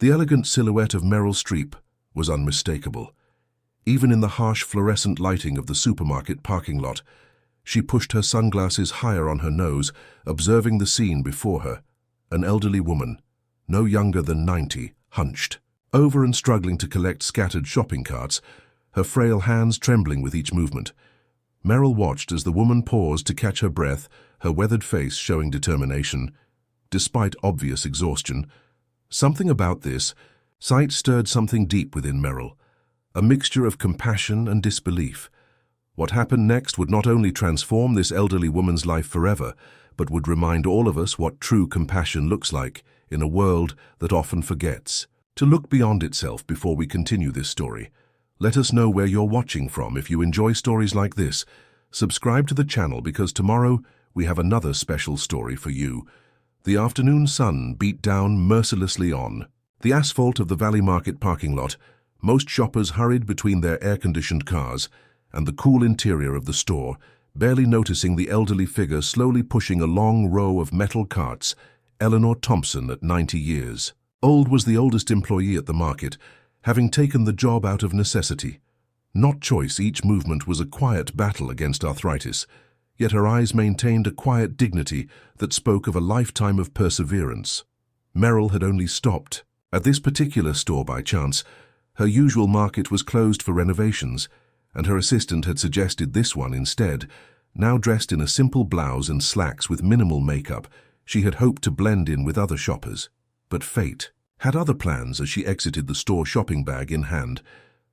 The elegant silhouette of Meryl Streep was unmistakable. Even in the harsh fluorescent lighting of the supermarket parking lot, she pushed her sunglasses higher on her nose, observing the scene before her. An elderly woman, no younger than 90, hunched over and struggling to collect scattered shopping carts, her frail hands trembling with each movement. Meryl watched as the woman paused to catch her breath, her weathered face showing determination. Despite obvious exhaustion, something about this sight stirred something deep within Meryl, a mixture of compassion and disbelief. What happened next would not only transform this elderly woman's life forever, but would remind all of us what true compassion looks like in a world that often forgets to look beyond itself. Before we continue this story, let us know where you're watching from. If you enjoy stories like this, subscribe to the channel because tomorrow we have another special story for you. The afternoon sun beat down mercilessly on the asphalt of the Valley Market parking lot. Most shoppers hurried between their air-conditioned cars and the cool interior of the store, barely noticing the elderly figure slowly pushing a long row of metal carts. Eleanor Thompson, at 90 years old, was the oldest employee at the market, having taken the job out of necessity. Not choice, each movement was a quiet battle against arthritis, yet her eyes maintained a quiet dignity that spoke of a lifetime of perseverance. Meryl had only stopped at this particular store by chance. Her usual market was closed for renovations, and her assistant had suggested this one instead. Now dressed in a simple blouse and slacks with minimal makeup, she had hoped to blend in with other shoppers. But fate had other plans. As she exited the store, shopping bag in hand,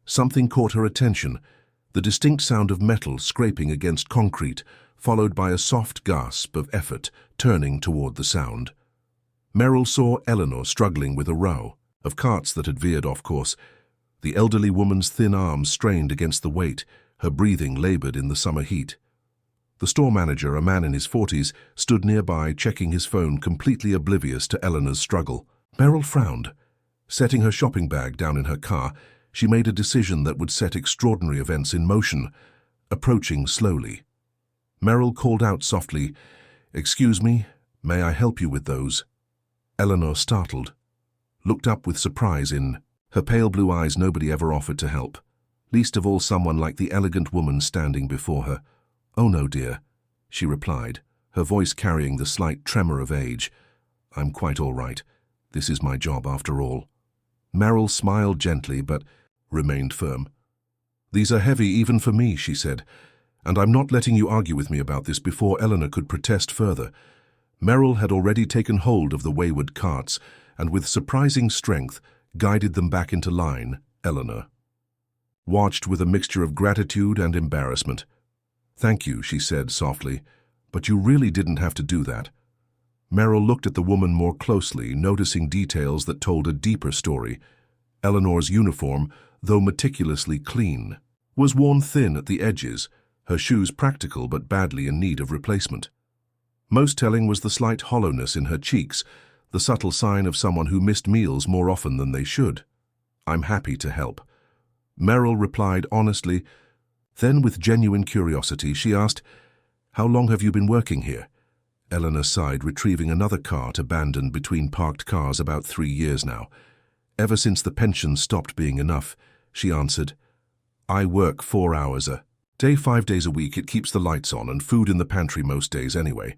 something caught her attention: the distinct sound of metal scraping against concrete, followed by a soft gasp of effort. Turning toward the sound, Meryl saw Eleanor struggling with a row of carts that had veered off course. The elderly woman's thin arms strained against the weight, her breathing labored in the summer heat. The store manager, a man in his 40s, stood nearby, checking his phone, completely oblivious to Eleanor's struggle. Meryl frowned. Setting her shopping bag down in her car, she made a decision that would set extraordinary events in motion. Approaching slowly, Meryl called out softly, "Excuse me, may I help you with those?" Eleanor, startled, looked up with surprise in her pale blue eyes. Nobody ever offered to help, least of all someone like the elegant woman standing before her. "Oh no, dear," she replied, her voice carrying the slight tremor of age. "I'm quite all right. This is my job after all." Meryl smiled gently but remained firm. "These are heavy even for me," she said, "and I'm not letting you argue with me about this." Before Eleanor could protest further, Meryl had already taken hold of the wayward carts and with surprising strength guided them back into line. Eleanor watched with a mixture of gratitude and embarrassment. "Thank you," she said softly, "but you really didn't have to do that." Meryl looked at the woman more closely, noticing details that told a deeper story. Eleanor's uniform, though meticulously clean, was worn thin at the edges, her shoes practical but badly in need of replacement. Most telling was the slight hollowness in her cheeks, the subtle sign of someone who missed meals more often than they should. "I'm happy to help," Meryl replied honestly. Then, with genuine curiosity, she asked, "How long have you been working here?" Eleanor sighed, retrieving another cart abandoned between parked cars. "About 3 years now. Ever since the pension stopped being enough," she answered. "I work 4 hours a day, 5 days a week. It keeps the lights on and food in the pantry most days anyway."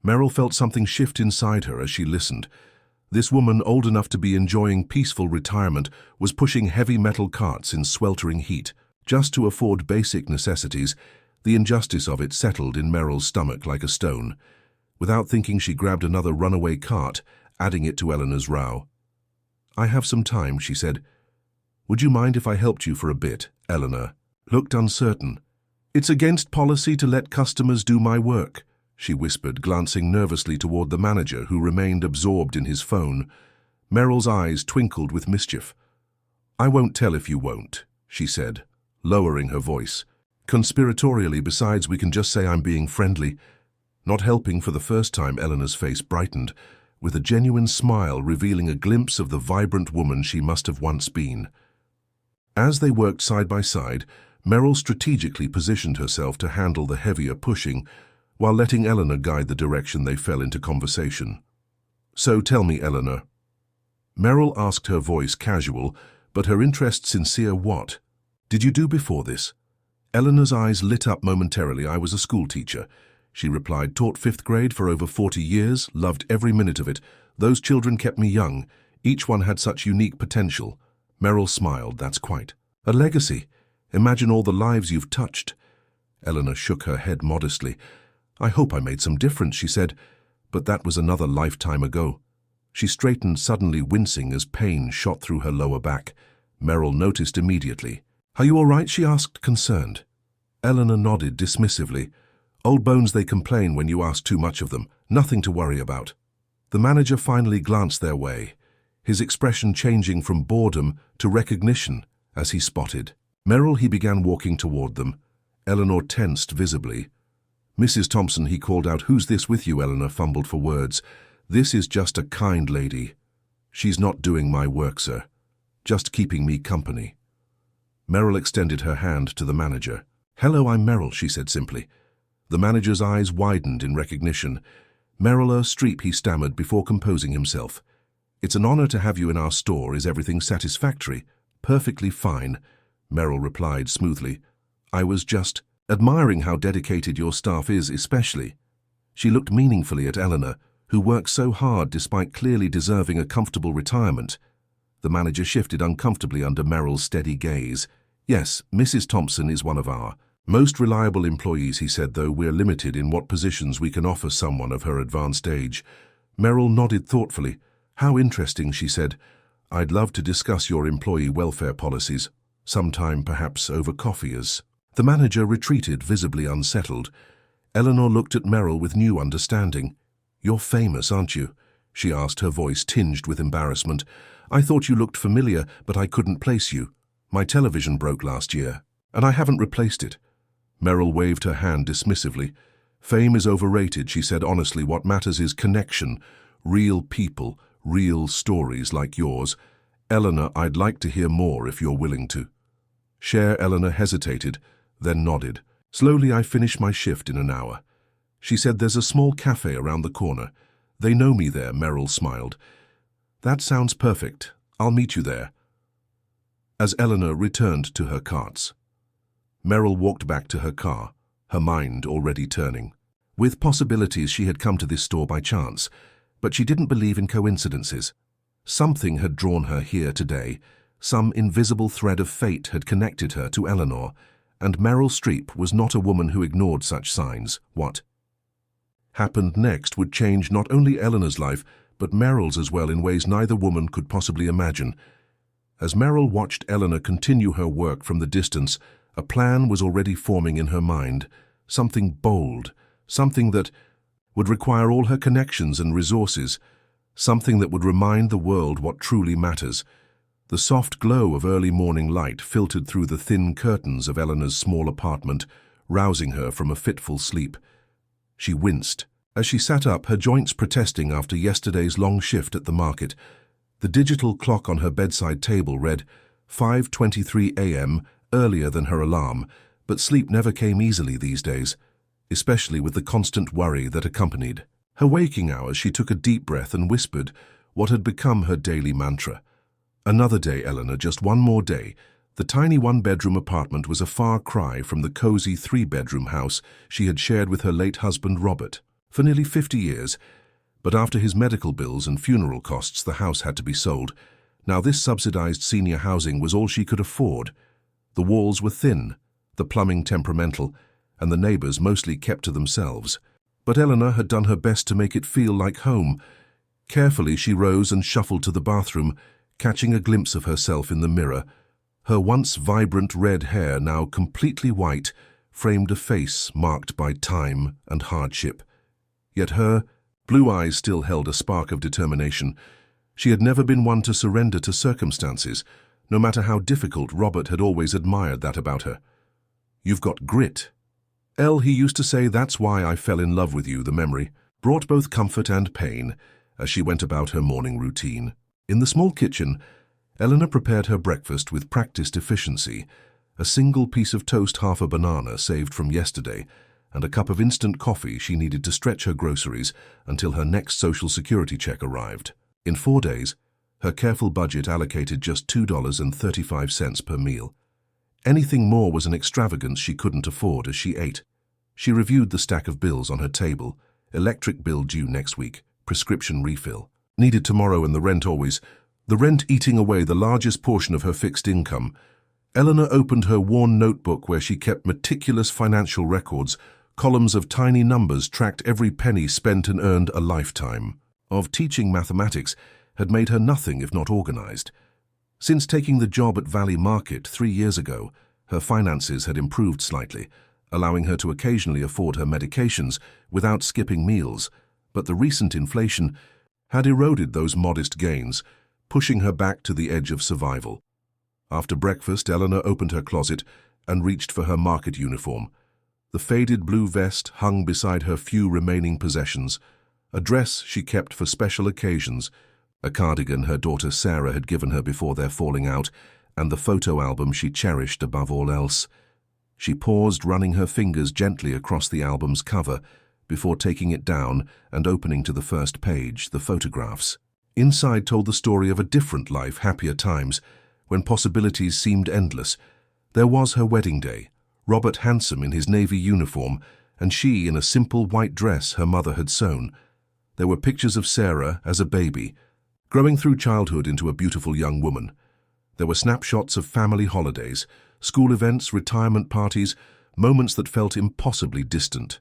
Meryl felt something shift inside her as she listened. This woman, old enough to be enjoying peaceful retirement, was pushing heavy metal carts in sweltering heat just to afford basic necessities. The injustice of it settled in Meryl's stomach like a stone. Without thinking, she grabbed another runaway cart, adding it to Eleanor's row. "I have some time," she said. "Would you mind if I helped you for a bit?" Eleanor looked uncertain. "It's against policy to let customers do my work," she whispered, glancing nervously toward the manager, who remained absorbed in his phone. Meryl's eyes twinkled with mischief. "I won't tell if you won't," she said, lowering her voice. "Conspiratorially, besides, we can just say I'm being friendly." Not helping for the first time, Eleanor's face brightened, with a genuine smile revealing a glimpse of the vibrant woman she must have once been. As they worked side by side, Meryl strategically positioned herself to handle the heavier pushing, while letting Eleanor guide the direction they fell into conversation. "So tell me, Eleanor." Meryl asked, her voice casual, but her interest sincere. What did you do before this? Eleanor's eyes lit up momentarily. I was a school teacher, she replied. Taught 5th grade for over 40 years, loved every minute of it. Those children kept me young. Each one had such unique potential. Meryl smiled. That's quite a legacy. Imagine all the lives you've touched. Eleanor shook her head modestly. I hope I made some difference, she said, but that was another lifetime ago. She straightened, suddenly wincing as pain shot through her lower back. Meryl noticed immediately. Are you all right? She asked, concerned. Eleanor nodded dismissively. Old bones, they complain when you ask too much of them. Nothing to worry about. The manager finally glanced their way, his expression changing from boredom to recognition as he spotted Meryl. He began walking toward them. Eleanor tensed visibly. Mrs. Thompson, he called out. Who's this with you? Eleanor fumbled for words. This is just a kind lady. She's not doing my work, sir. Just keeping me company. Meryl extended her hand to the manager. Hello, I'm Meryl, she said simply. The manager's eyes widened in recognition. Meryl Streep, he stammered before composing himself. It's an honor to have you in our store. Is everything satisfactory? Perfectly fine, Meryl replied smoothly. I was just admiring how dedicated your staff is, especially. She looked meaningfully at Eleanor, who works so hard despite clearly deserving a comfortable retirement. The manager shifted uncomfortably under Meryl's steady gaze. Yes, Mrs. Thompson is one of our most reliable employees, he said, though we're limited in what positions we can offer someone of her advanced age. Meryl nodded thoughtfully. How interesting, she said. I'd love to discuss your employee welfare policies, sometime perhaps over coffee. As the manager retreated, visibly unsettled, Eleanor looked at Meryl with new understanding. You're famous, aren't you? She asked, her voice tinged with embarrassment. I thought you looked familiar, but I couldn't place you. My television broke last year, and I haven't replaced it. Meryl waved her hand dismissively. Fame is overrated, she said honestly. What matters is connection, real people, real stories like yours. Eleanor, I'd like to hear more if you're willing to share. Eleanor hesitated, then nodded. Slowly, I finish my shift in an hour. She said, there's a small cafe around the corner. They know me there, Meryl smiled. That sounds perfect. I'll meet you there. As Eleanor returned to her carts, Meryl walked back to her car, her mind already turning. With possibilities, she had come to this store by chance, but she didn't believe in coincidences. Something had drawn her here today. Some invisible thread of fate had connected her to Eleanor, and Meryl Streep was not a woman who ignored such signs. What happened next would change not only Eleanor's life, but Meryl's as well, in ways neither woman could possibly imagine. As Meryl watched Eleanor continue her work from the distance, a plan was already forming in her mind, something bold, something that would require all her connections and resources, something that would remind the world what truly matters. The soft glow of early morning light filtered through the thin curtains of Eleanor's small apartment, rousing her from a fitful sleep. She winced as she sat up, her joints protesting after yesterday's long shift at the market. The digital clock on her bedside table read 5:23 a.m., earlier than her alarm, but sleep never came easily these days, especially with the constant worry that accompanied her waking hours. She took a deep breath and whispered what had become her daily mantra. Another day, Eleanor, just one more day. The tiny one-bedroom apartment was a far cry from the cozy three-bedroom house she had shared with her late husband Robert for nearly 50 years. But after his medical bills and funeral costs, the house had to be sold. Now this subsidized senior housing was all she could afford. The walls were thin, the plumbing temperamental, and the neighbors mostly kept to themselves. But Eleanor had done her best to make it feel like home. Carefully, she rose and shuffled to the bathroom, catching a glimpse of herself in the mirror. Her once vibrant red hair, now completely white, framed a face marked by time and hardship. Yet her blue eyes still held a spark of determination. She had never been one to surrender to circumstances. No matter how difficult, Robert had always admired that about her. You've got grit. He used to say, that's why I fell in love with you. The memory brought both comfort and pain as she went about her morning routine. In the small kitchen, Eleanor prepared her breakfast with practiced efficiency. A single piece of toast, half a banana saved from yesterday, and a cup of instant coffee she needed to stretch her groceries until her next Social Security check arrived. In 4 days, Her careful budget allocated just $2.35 per meal. Anything more was an extravagance she couldn't afford as she ate. She reviewed the stack of bills on her table. Electric bill due next week, prescription refill, needed tomorrow, and the rent always. The rent eating away the largest portion of her fixed income. Eleanor opened her worn notebook where she kept meticulous financial records. Columns of tiny numbers tracked every penny spent and earned. A lifetime of teaching mathematics had made her nothing if not organized. Since taking the job at Valley Market 3 years ago, her finances had improved slightly, allowing her to occasionally afford her medications without skipping meals, but the recent inflation had eroded those modest gains, pushing her back to the edge of survival. After breakfast, Eleanor opened her closet and reached for her market uniform. The faded blue vest hung beside her few remaining possessions, a dress she kept for special occasions, a cardigan her daughter Sarah had given her before their falling out, and the photo album she cherished above all else. She paused, running her fingers gently across the album's cover before taking it down and opening to the first page. The photographs inside told the story of a different life, happier times, when possibilities seemed endless. There was her wedding day, Robert handsome in his navy uniform, and she in a simple white dress her mother had sewn. There were pictures of Sarah as a baby, growing through childhood into a beautiful young woman. There were snapshots of family holidays, school events, retirement parties, moments that felt impossibly distant.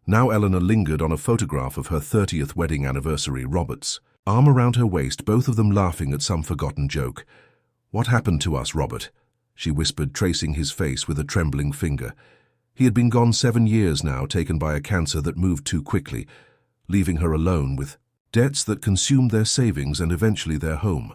Now Eleanor lingered on a photograph of her 30th wedding anniversary, Robert's arm around her waist, both of them laughing at some forgotten joke. "What happened to us, Robert?" she whispered, tracing his face with a trembling finger. He had been gone 7 years now, taken by a cancer that moved too quickly, leaving her alone with debts that consumed their savings and eventually their home.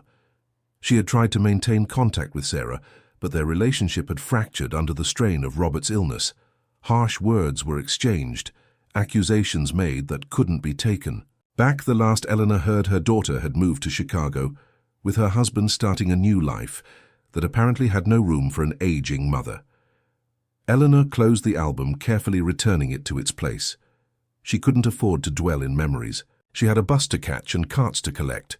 She had tried to maintain contact with Sarah, but their relationship had fractured under the strain of Robert's illness. Harsh words were exchanged, accusations made that couldn't be taken. Back the last Eleanor heard, her daughter had moved to Chicago, with her husband starting a new life that apparently had no room for an aging mother. Eleanor closed the album, carefully returning it to its place. She couldn't afford to dwell in memories. She had a bus to catch and carts to collect.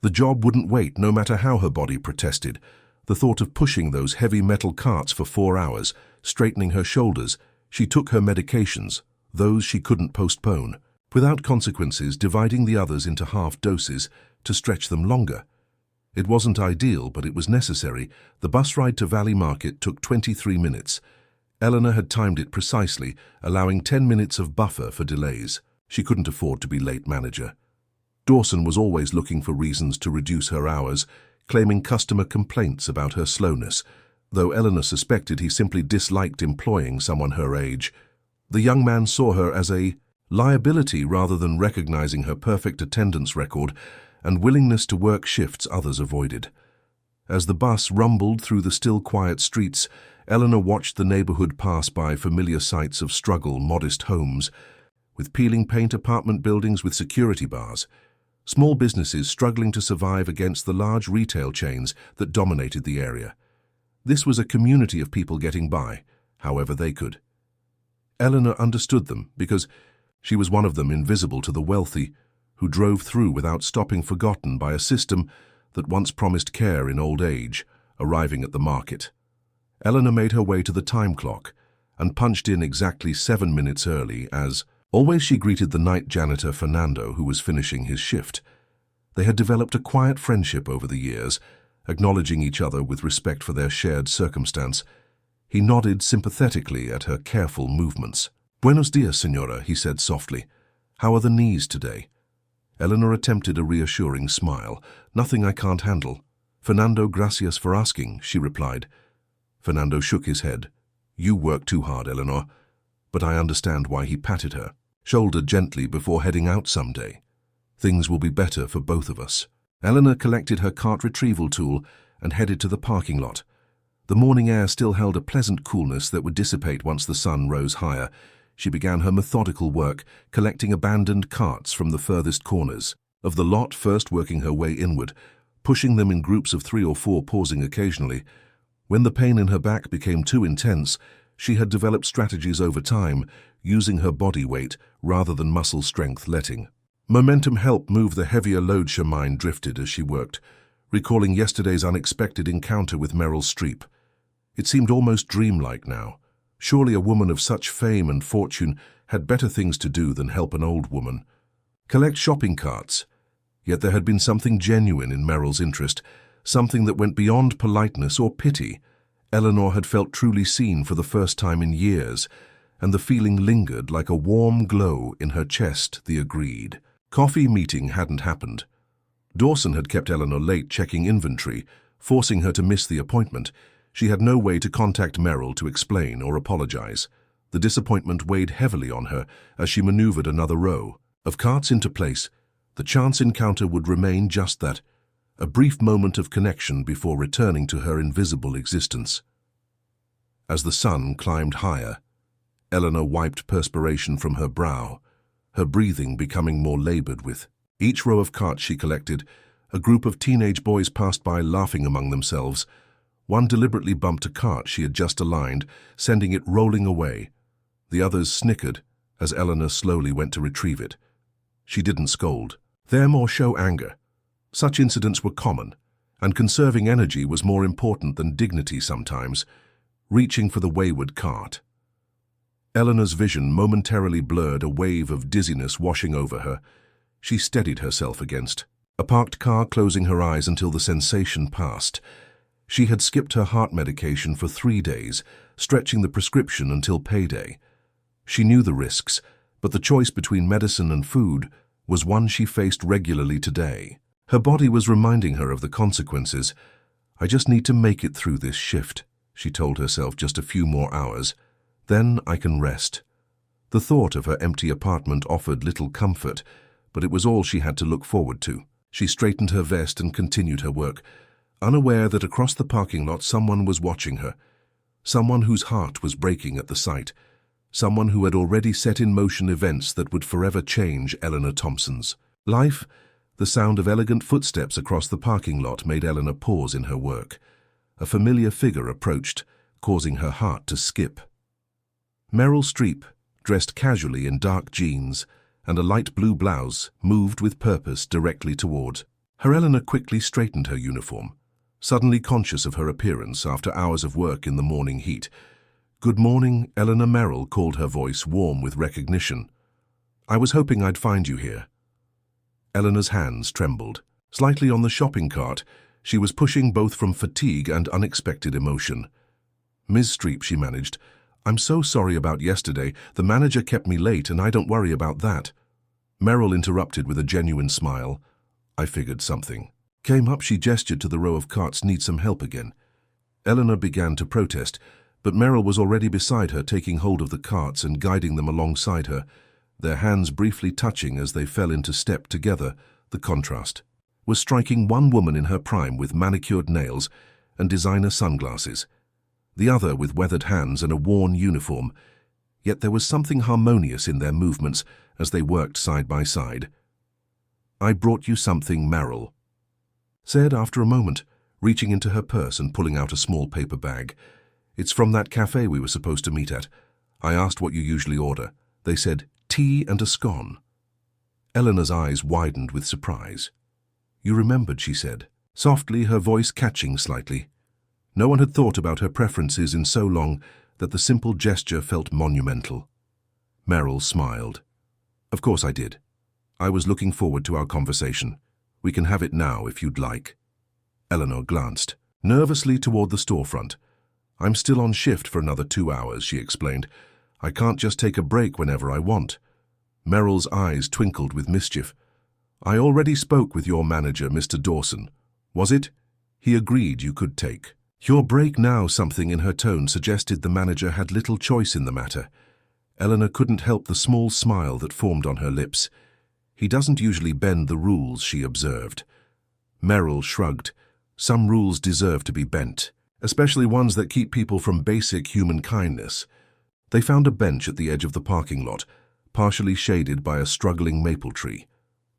The job wouldn't wait, no matter how her body protested. The thought of pushing those heavy metal carts for 4 hours, straightening her shoulders. She took her medications, those she couldn't postpone, without consequences, dividing the others into half doses to stretch them longer. It wasn't ideal, but it was necessary. The bus ride to Valley Market took 23 minutes. Eleanor had timed it precisely, allowing 10 minutes of buffer for delays. She couldn't afford to be late manager. Dawson was always looking for reasons to reduce her hours, claiming customer complaints about her slowness, though Eleanor suspected he simply disliked employing someone her age. The young man saw her as a liability rather than recognizing her perfect attendance record and willingness to work shifts others avoided. As the bus rumbled through the still quiet streets, Eleanor watched the neighborhood pass by, familiar sights of struggle, modest homes with peeling paint, apartment buildings with security bars, small businesses struggling to survive against the large retail chains that dominated the area. This was a community of people getting by, however they could. Eleanor understood them because she was one of them, invisible to the wealthy, who drove through without stopping, forgotten by a system that once promised care in old age, arriving at the market. Eleanor made her way to the time clock and punched in exactly 7 minutes early. As always, she greeted the night janitor Fernando, who was finishing his shift. They had developed a quiet friendship over the years, acknowledging each other with respect for their shared circumstance. He nodded sympathetically at her careful movements. "Buenos dias, señora," he said softly. "How are the knees today?" Eleanor attempted a reassuring smile. "Nothing I can't handle." "Fernando, gracias for asking," she replied. Fernando shook his head. "You work too hard, Eleanor." But I understand why. He patted her shoulder gently before heading out someday. "Things will be better for both of us." Eleanor collected her cart retrieval tool and headed to the parking lot. The morning air still held a pleasant coolness that would dissipate once the sun rose higher. She began her methodical work, collecting abandoned carts from the furthest corners of the lot, first working her way inward, pushing them in groups of 3 or 4, pausing occasionally. When the pain in her back became too intense, she had developed strategies over time, using her body weight rather than muscle strength, letting Momentum helped move the heavier loads her mind drifted as she worked, recalling yesterday's unexpected encounter with Meryl Streep. It seemed almost dreamlike now. Surely a woman of such fame and fortune had better things to do than help an old woman. Collect shopping carts. Yet there had been something genuine in Meryl's interest, something that went beyond politeness or pity. Eleanor had felt truly seen for the first time in years, and the feeling lingered like a warm glow in her chest, the agreed. Coffee meeting hadn't happened. Dawson had kept Eleanor late checking inventory, forcing her to miss the appointment. She had no way to contact Meryl to explain or apologize. The disappointment weighed heavily on her as she maneuvered another row of carts into place. The chance encounter would remain just that, a brief moment of connection before returning to her invisible existence. As the sun climbed higher, Eleanor wiped perspiration from her brow, her breathing becoming more labored with each row of carts she collected. A group of teenage boys passed by laughing among themselves. One deliberately bumped a cart she had just aligned, sending it rolling away. The others snickered as Eleanor slowly went to retrieve it. She didn't scold them or show anger. Such incidents were common, and conserving energy was more important than dignity sometimes, reaching for the wayward cart. Eleanor's vision momentarily blurred, a wave of dizziness washing over her. She steadied herself against a parked car, closing her eyes until the sensation passed. She had skipped her heart medication for 3 days, stretching the prescription until payday. She knew the risks, but the choice between medicine and food was one she faced regularly today. Her body was reminding her of the consequences. "I just need to make it through this shift," she told herself. "Just a few more hours. Then I can rest." The thought of her empty apartment offered little comfort, but it was all she had to look forward to. She straightened her vest and continued her work, unaware that across the parking lot someone was watching her, someone whose heart was breaking at the sight, someone who had already set in motion events that would forever change Eleanor Thompson's life. The sound of elegant footsteps across the parking lot made Eleanor pause in her work. A familiar figure approached, causing her heart to skip. Meryl Streep, dressed casually in dark jeans and a light blue blouse, moved with purpose directly toward her. Eleanor quickly straightened her uniform, suddenly conscious of her appearance after hours of work in the morning heat. "Good morning, Eleanor," Meryl called, her voice warm with recognition. "I was hoping I'd find you here." Eleanor's hands trembled. Slightly on the shopping cart, she was pushing both from fatigue and unexpected emotion. "Ms. Streep," she managed, "I'm so sorry about yesterday. The manager kept me late, and I don't worry about that." Meryl interrupted with a genuine smile. "I figured something came up." She gestured to the row of carts. "Need some help again?" Eleanor began to protest, but Meryl was already beside her, taking hold of the carts and guiding them alongside her, their hands briefly touching as they fell into step together. The contrast was striking. One woman in her prime with manicured nails and designer sunglasses, the other with weathered hands and a worn uniform. Yet there was something harmonious in their movements as they worked side by side. "I brought you something," Meryl said after a moment, reaching into her purse and pulling out a small paper bag. "It's from that cafe we were supposed to meet at. I asked what you usually order. They said tea and a scone." Eleanor's eyes widened with surprise. "You remembered," she said, softly, her voice catching slightly. No one had thought about her preferences in so long that the simple gesture felt monumental. Meryl smiled. "Of course I did. I was looking forward to our conversation. We can have it now if you'd like." Eleanor glanced nervously toward the storefront. "I'm still on shift for another 2 hours," she explained. "I can't just take a break whenever I want." Meryl's eyes twinkled with mischief. "I already spoke with your manager, Mr. Dawson. Was it? He agreed you could take your break now." Something in her tone suggested the manager had little choice in the matter. Eleanor couldn't help the small smile that formed on her lips. "He doesn't usually bend the rules," she observed. Meryl shrugged. "Some rules deserve to be bent, especially ones that keep people from basic human kindness." They found a bench at the edge of the parking lot, partially shaded by a struggling maple tree.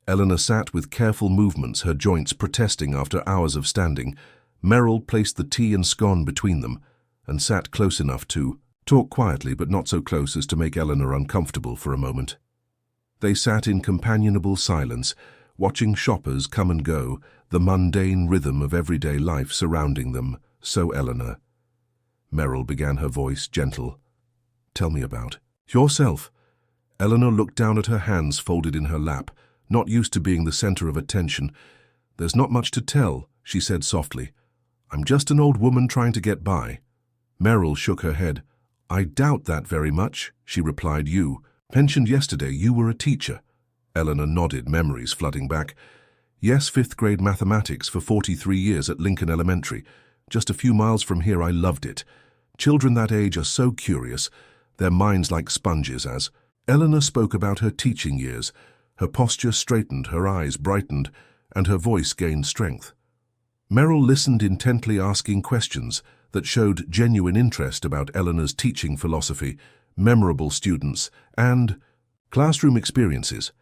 Eleanor sat with careful movements, her joints protesting after hours of standing. Meryl placed the tea and scone between them and sat close enough to talk quietly, but not so close as to make Eleanor uncomfortable for a moment. They sat in companionable silence, watching shoppers come and go, the mundane rhythm of everyday life surrounding them. So Eleanor. Meryl began, her voice gentle. Tell me about yourself. Eleanor looked down at her hands folded in her lap, not used to being the center of attention. There's not much to tell, she said softly. I'm just an old woman trying to get by. Meryl shook her head. I doubt that very much, she replied. You mentioned yesterday you were a teacher. Eleanor nodded, memories flooding back. Yes, 5th grade mathematics for 43 years at Lincoln Elementary. Just a few miles from here. I loved it. Children that age are so curious, their minds like sponges. As Eleanor spoke about her teaching years, her posture straightened, her eyes brightened, and her voice gained strength. Meryl listened intently, asking questions that showed genuine interest about Eleanor's teaching philosophy, memorable students, and classroom experiences.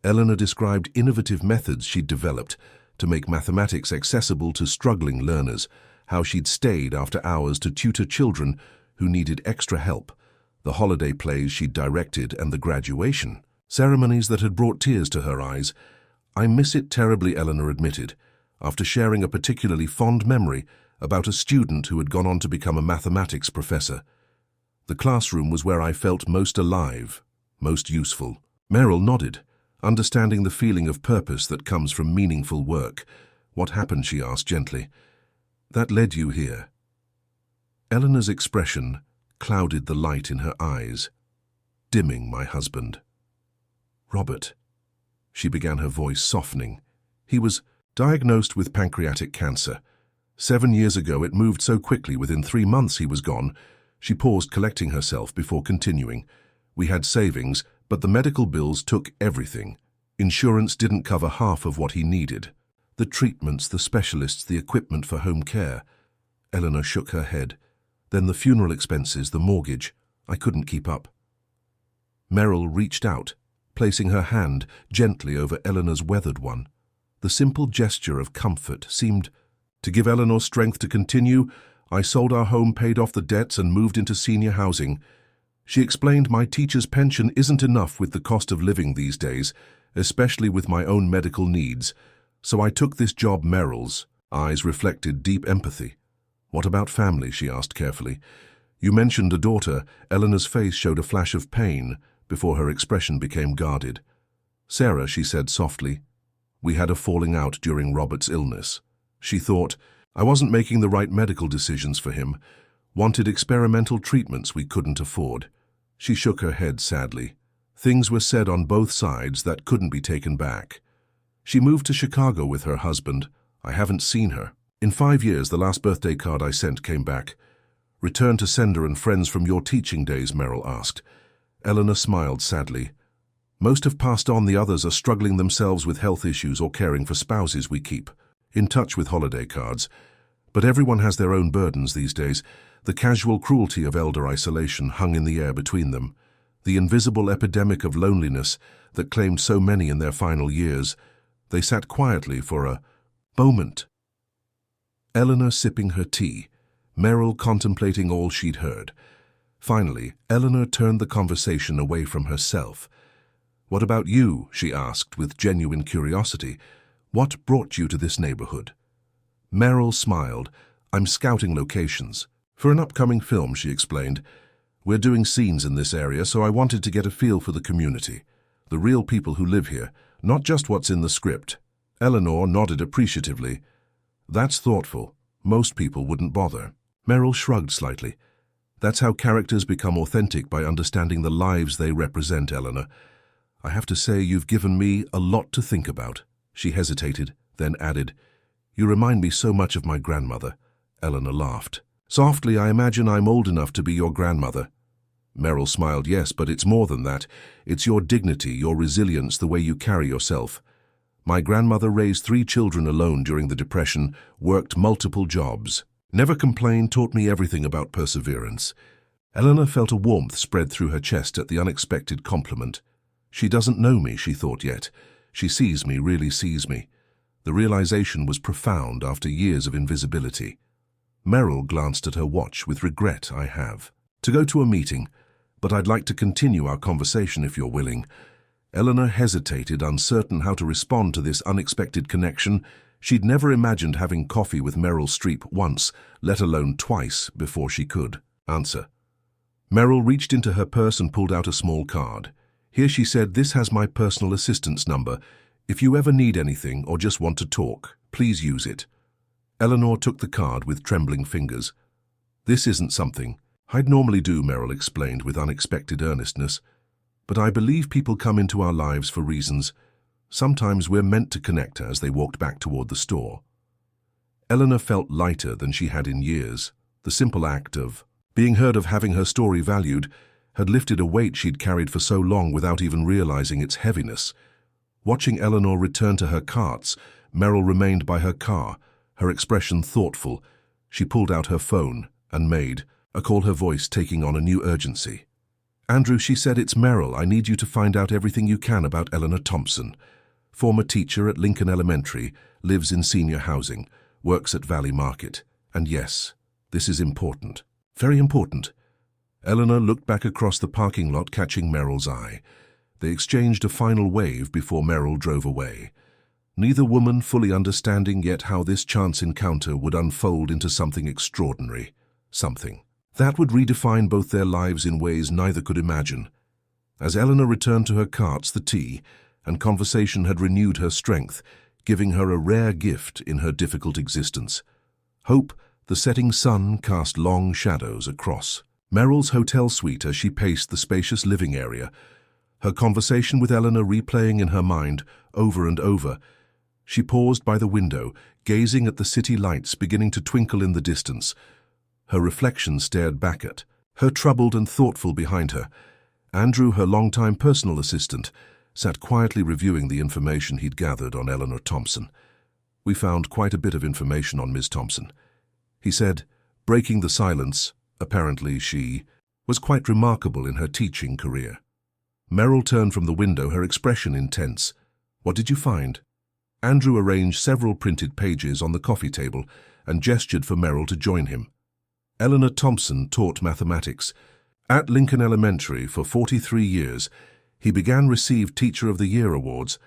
Eleanor described innovative methods she'd developed to make mathematics accessible to struggling learners, how she'd stayed after hours to tutor children who needed extra help, the holiday plays she'd directed, and the graduation ceremonies that had brought tears to her eyes. I miss it terribly, Eleanor admitted, after sharing a particularly fond memory about a student who had gone on to become a mathematics professor. The classroom was where I felt most alive, most useful. Meryl nodded, understanding the feeling of purpose that comes from meaningful work. What happened, she asked gently. That led you here. Eleanor's expression clouded the light in her eyes. Dimming. My husband. Robert. She began, her voice softening. He was diagnosed with pancreatic cancer. 7 years ago. It moved so quickly. Within 3 months he was gone. She paused, collecting herself before continuing. We had savings, but the medical bills took everything. Insurance didn't cover half of what he needed. The treatments, the specialists, the equipment for home care. Eleanor shook her head. Then the funeral expenses, the mortgage. I couldn't keep up. Meryl reached out, placing her hand gently over Eleanor's weathered one. The simple gesture of comfort seemed to give Eleanor strength to continue. I sold our home, paid off the debts, and moved into senior housing. She explained, my teacher's pension isn't enough with the cost of living these days, especially with my own medical needs. So I took this job. Meryl's eyes reflected deep empathy. What about family? She asked carefully. You mentioned a daughter. Eleanor's face showed a flash of pain before her expression became guarded. Sarah, she said softly. We had a falling out during Robert's illness. She thought I wasn't making the right medical decisions for him, wanted experimental treatments we couldn't afford. She shook her head sadly. Things were said on both sides that couldn't be taken back. She moved to Chicago with her husband. I haven't seen her in 5 years. The last birthday card I sent came back. Return to sender and friends from your teaching days? Meryl asked. Eleanor smiled sadly. Most have passed on. The others are struggling themselves with health issues or caring for spouses. We keep in touch with holiday cards, but everyone has their own burdens these days. The casual cruelty of elder isolation hung in the air between them, the invisible epidemic of loneliness that claimed so many in their final years. They sat quietly for a moment. Eleanor sipping her tea, Meryl contemplating all she'd heard. Finally, Eleanor turned the conversation away from herself. What about you? She asked with genuine curiosity. What brought you to this neighborhood? Meryl smiled. I'm scouting locations. For an upcoming film, she explained. We're doing scenes in this area, so I wanted to get a feel for the community, the real people who live here, not just what's in the script. Eleanor nodded appreciatively. That's thoughtful. Most people wouldn't bother. Meryl shrugged slightly. That's how characters become authentic, by understanding the lives they represent, Eleanor. I have to say, you've given me a lot to think about. She hesitated, then added, You remind me so much of my grandmother. Eleanor laughed. Softly, I imagine I'm old enough to be your grandmother. Meryl smiled. Yes, but it's more than that. It's your dignity, your resilience, the way you carry yourself. My grandmother raised 3 children alone during the Depression, worked multiple jobs, never complained, taught me everything about perseverance. Eleanor felt a warmth spread through her chest at the unexpected compliment. She doesn't know me, she thought yet. She sees me, really sees me. The realization was profound after years of invisibility. Meryl glanced at her watch with regret. I have to go to a meeting, but I'd like to continue our conversation if you're willing. Eleanor hesitated, uncertain how to respond to this unexpected connection. She'd never imagined having coffee with Meryl Streep once, let alone twice, before she could answer. Meryl reached into her purse and pulled out a small card. Here, she said, "This has my personal assistant's number. If you ever need anything or just want to talk, please use it." Eleanor took the card with trembling fingers. "This isn't something I'd normally do," Meryl explained with unexpected earnestness. "But I believe people come into our lives for reasons. Sometimes we're meant to connect." As they walked back toward the store, Eleanor felt lighter than she had in years. The simple act of being heard, of having her story valued, had lifted a weight she'd carried for so long without even realizing its heaviness. Watching Eleanor return to her carts, Meryl remained by her car, her expression thoughtful. She pulled out her phone and made a call, her voice taking on a new urgency. "Andrew," she said, "it's Meryl. I need you to find out everything you can about Eleanor Thompson. Former teacher at Lincoln Elementary, lives in senior housing, works at Valley Market. And yes, this is important. Very important." Eleanor looked back across the parking lot, catching Meryl's eye. They exchanged a final wave before Meryl drove away. Neither woman fully understanding yet how this chance encounter would unfold into something extraordinary, something that would redefine both their lives in ways neither could imagine. As Eleanor returned to her carts, the tea and conversation had renewed her strength, giving her a rare gift in her difficult existence. Hope. The setting sun cast long shadows across Meryl's hotel suite as she paced the spacious living area, her conversation with Eleanor replaying in her mind over and over. She paused by the window, gazing at the city lights beginning to twinkle in the distance. Her reflection stared back at her, troubled and thoughtful behind her. Andrew, her longtime personal assistant, sat quietly reviewing the information he'd gathered on Eleanor Thompson. "We found quite a bit of information on Ms. Thompson," he said, breaking the silence. "Apparently she was quite remarkable in her teaching career." Meryl turned from the window, her expression intense. "What did you find?" Andrew arranged several printed pages on the coffee table and gestured for Meryl to join him. Eleanor Thompson taught mathematics at Lincoln Elementary for 43 years. He received Teacher of the Year awards,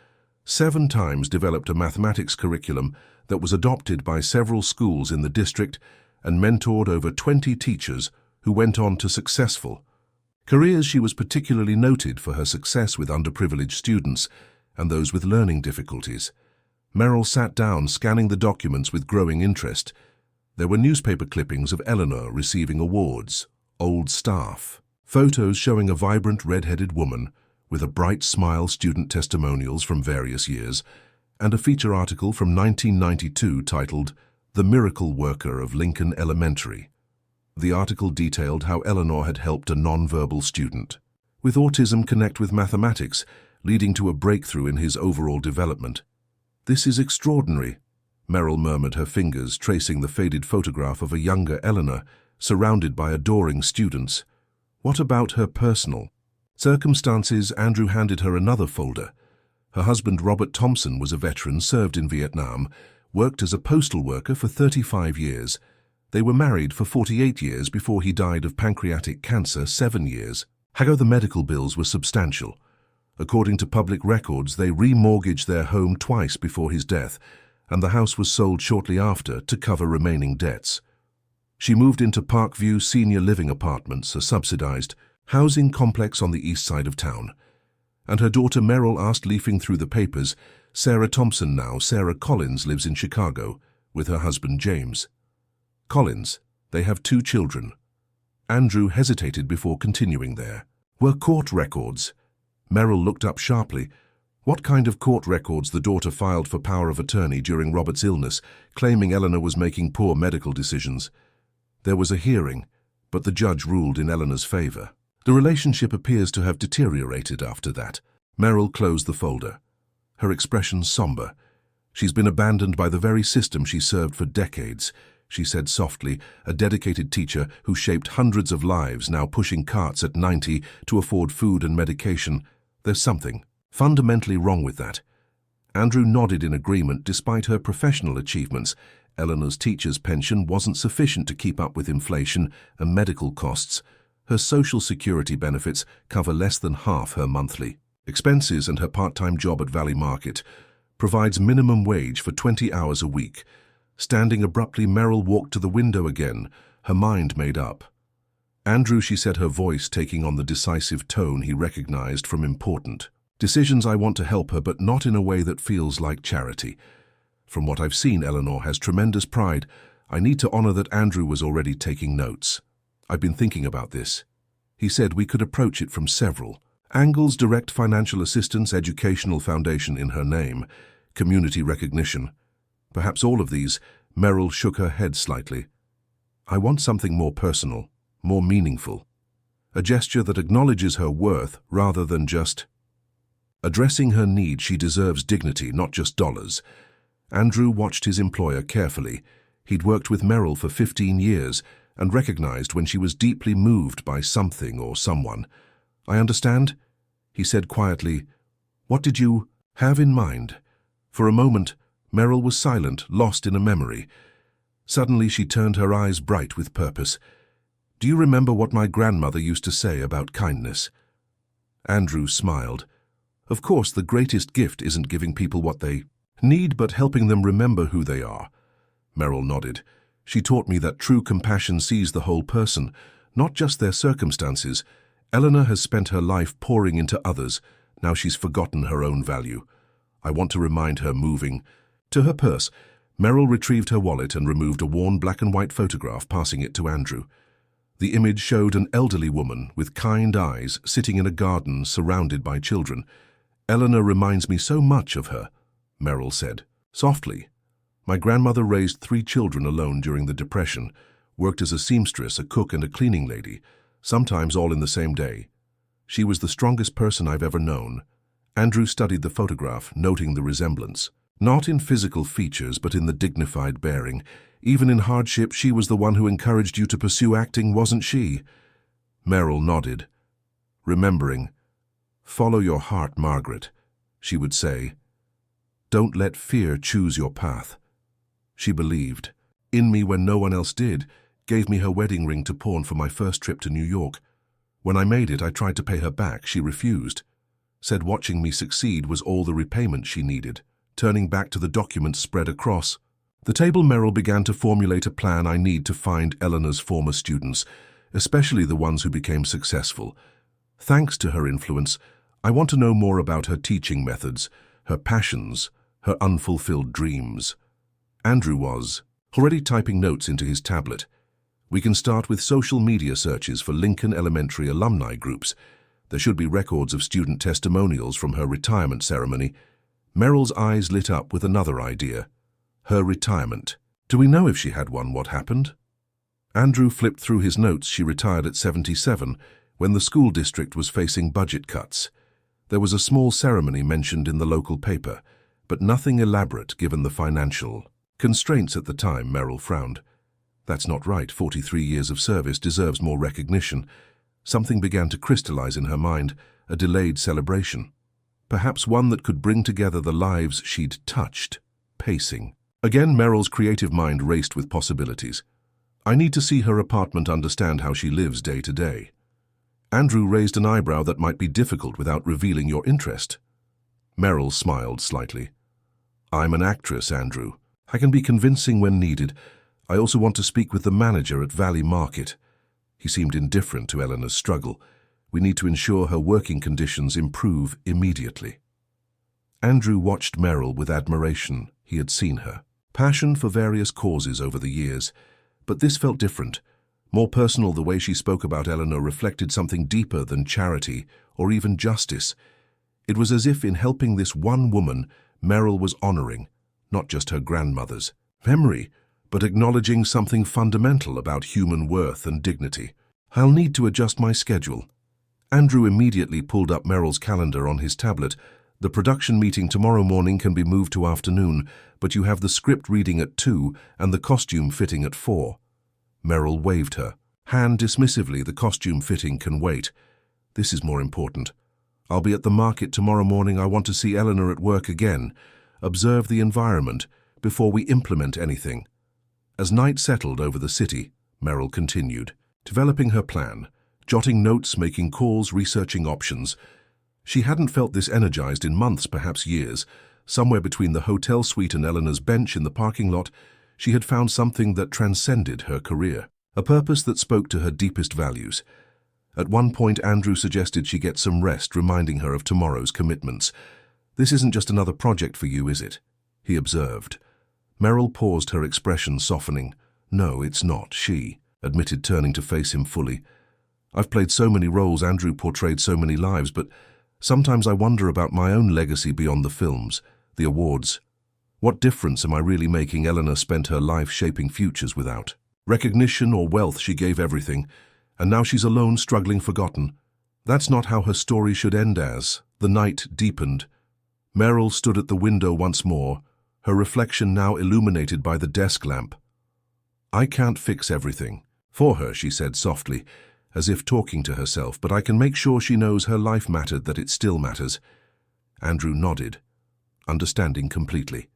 7 times developed a mathematics curriculum that was adopted by several schools in the district, and mentored over 20 teachers who went on to successful careers. She was particularly noted for her success with underprivileged students and those with learning difficulties. Meryl sat down, scanning the documents with growing interest. There were newspaper clippings of Eleanor receiving awards, old staff, photos showing a vibrant red-headed woman with a bright smile, student testimonials from various years, and a feature article from 1992 titled "The Miracle Worker of Lincoln Elementary." The article detailed how Eleanor had helped a nonverbal student with autism connect with mathematics, leading to a breakthrough in his overall development. "This is extraordinary," Meryl murmured, her fingers tracing the faded photograph of a younger Eleanor, surrounded by adoring students. "What about her personal circumstances?" Andrew handed her another folder. Her husband, Robert Thompson, was a veteran, served in Vietnam, worked as a postal worker for 35 years. They were married for 48 years before he died of pancreatic cancer 7 years ago. The medical bills were substantial. According to public records, they remortgaged their home twice before his death, and the house was sold shortly after to cover remaining debts. She moved into Parkview Senior Living Apartments, a subsidized housing complex on the east side of town. And her daughter Meryl asked, leafing through the papers, Sarah Thompson, now Sarah Collins, lives in Chicago with her husband James. Collins. They have 2 children. Andrew hesitated before continuing. There were court records. Meryl looked up sharply. What kind of court records? The daughter filed for power of attorney during Robert's illness, claiming Eleanor was making poor medical decisions. There was a hearing, but the judge ruled in Eleanor's favor. The relationship appears to have deteriorated after that. Meryl closed the folder, her expression somber. She's been abandoned by the very system she served for decades, she said softly, a dedicated teacher who shaped hundreds of lives, now pushing carts at 90 to afford food and medication. There's something fundamentally wrong with that. Andrew nodded in agreement. Despite her professional achievements, Eleanor's teacher's pension wasn't sufficient to keep up with inflation and medical costs. Her Social Security benefits cover less than half her monthly expenses and her part-time job at Valley Market, provides minimum wage for 20 hours a week. Standing abruptly, Meryl walked to the window again, her mind made up. Andrew, she said, her voice taking on the decisive tone he recognized from important. Decisions. I want to help her, but not in a way that feels like charity. From what I've seen, Eleanor has tremendous pride. I need to honor that. Andrew was already taking notes. I've been thinking about this. He said we could approach it from several angles: direct financial assistance, educational foundation in her name, community recognition. Perhaps all of these. Meryl shook her head slightly. I want something more personal, more meaningful. A gesture that acknowledges her worth rather than just addressing her need. She deserves dignity, not just dollars. Andrew watched his employer carefully. He'd worked with Meryl for 15 years and recognized when she was deeply moved by something or someone. I understand, he said quietly. What did you have in mind? For a moment, Meryl was silent, lost in a memory. Suddenly she turned, her eyes bright with purpose. Do you remember what my grandmother used to say about kindness? Andrew smiled. Of course, the greatest gift isn't giving people what they need, but helping them remember who they are. Meryl nodded. She taught me that true compassion sees the whole person, not just their circumstances. Eleanor has spent her life pouring into others. Now she's forgotten her own value. I want to remind her. Moving to her purse, Meryl retrieved her wallet and removed a worn black and white photograph, passing it to Andrew. The image showed an elderly woman with kind eyes sitting in a garden surrounded by children. Eleanor reminds me so much of her, Meryl said softly. My grandmother raised 3 children alone during the Depression, worked as a seamstress, a cook, and a cleaning lady, sometimes all in the same day. She was the strongest person I've ever known. Andrew studied the photograph, noting the resemblance. Not in physical features, but in the dignified bearing. Even in hardship, she was the one who encouraged you to pursue acting, wasn't she? Meryl nodded, remembering. Follow your heart, Margaret, she would say. Don't let fear choose your path. She believed in me when no one else did, gave me her wedding ring to pawn for my first trip to New York. When I made it, I tried to pay her back. She refused. Said watching me succeed was all the repayment she needed. Turning back to the documents spread across the table, Meryl began to formulate a plan. I need to find Eleanor's former students, especially the ones who became successful. Thanks to her influence, I want to know more about her teaching methods, her passions, her unfulfilled dreams. Andrew was already typing notes into his tablet. We can start with social media searches for Lincoln Elementary alumni groups. There should be records of student testimonials from her retirement ceremony. Meryl's eyes lit up with another idea. Her retirement. Do we know if she had one? What happened? Andrew flipped through his notes. She retired at 77, when the school district was facing budget cuts. There was a small ceremony mentioned in the local paper, but nothing elaborate given the financial constraints at the time. Meryl frowned. That's not right. 43 years of service deserves more recognition. Something began to crystallize in her mind, a delayed celebration. Perhaps one that could bring together the lives she'd touched. Pacing. Again, Meryl's creative mind raced with possibilities. I need to see her apartment, understand how she lives day to day. Andrew raised an eyebrow. That might be difficult without revealing your interest. Meryl smiled slightly. I'm an actress, Andrew. I can be convincing when needed. I also want to speak with the manager at Valley Market. He seemed indifferent to Eleanor's struggle. We need to ensure her working conditions improve immediately. Andrew watched Meryl with admiration. He had seen her passion for various causes over the years, but this felt different, more personal. The way she spoke about Eleanor reflected something deeper than charity or even justice. It was as if in helping this one woman, Meryl was honoring not just her grandmother's memory, but acknowledging something fundamental about human worth and dignity. I'll need to adjust my schedule. Andrew immediately pulled up Meryl's calendar on his tablet. The production meeting tomorrow morning can be moved to afternoon, but you have the script reading at 2 and the costume fitting at 4. Meryl waved her hand dismissively. The costume fitting can wait. This is more important. I'll be at the market tomorrow morning. I want to see Eleanor at work again, observe the environment before we implement anything. As night settled over the city, Meryl continued, developing her plan, jotting notes, making calls, researching options. She hadn't felt this energized in months, perhaps years. Somewhere between the hotel suite and Eleanor's bench in the parking lot, she had found something that transcended her career, a purpose that spoke to her deepest values. At one point, Andrew suggested she get some rest, reminding her of tomorrow's commitments. "This isn't just another project for you, is it?" he observed. Meryl paused, her expression softening. "No, it's not," she admitted, turning to face him fully. "I've played so many roles, Andrew portrayed so many lives, but sometimes I wonder about my own legacy beyond the films, the awards. What difference am I really making?" Eleanor spent her life shaping futures without recognition or wealth. She gave everything, and now she's alone, struggling, forgotten. That's not how her story should end. As the night deepened, Meryl stood at the window once more, her reflection now illuminated by the desk lamp. "I can't fix everything for her," she said softly, as if talking to herself, "but I can make sure she knows her life mattered, that it still matters." Andrew nodded, understanding completely.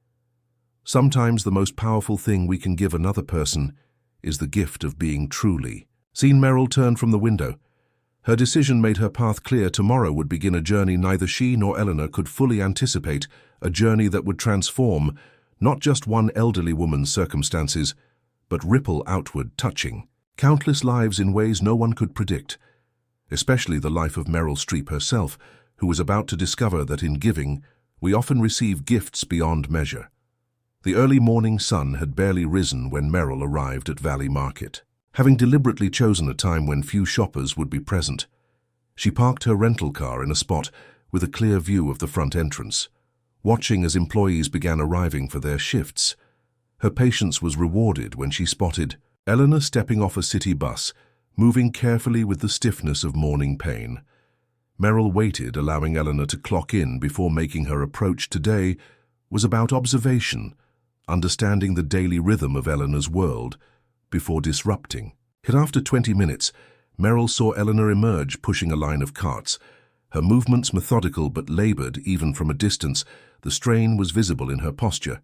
Sometimes the most powerful thing we can give another person is the gift of being truly seen. Meryl turned from the window. Her decision made her path clear. Tomorrow would begin a journey neither she nor Eleanor could fully anticipate, a journey that would transform not just one elderly woman's circumstances, but ripple outward, touching countless lives in ways no one could predict, especially the life of Meryl Streep herself, who was about to discover that in giving, we often receive gifts beyond measure. The early morning sun had barely risen when Meryl arrived at Valley Market. Having deliberately chosen a time when few shoppers would be present, she parked her rental car in a spot with a clear view of the front entrance, watching as employees began arriving for their shifts. Her patience was rewarded when she spotted Eleanor stepping off a city bus, moving carefully with the stiffness of morning pain. Meryl waited, allowing Eleanor to clock in before making her approach. Today was about observation, understanding the daily rhythm of Eleanor's world before disrupting. Yet after 20 minutes, Meryl saw Eleanor emerge, pushing a line of carts. Her movements methodical but labored even from a distance. The strain was visible in her posture.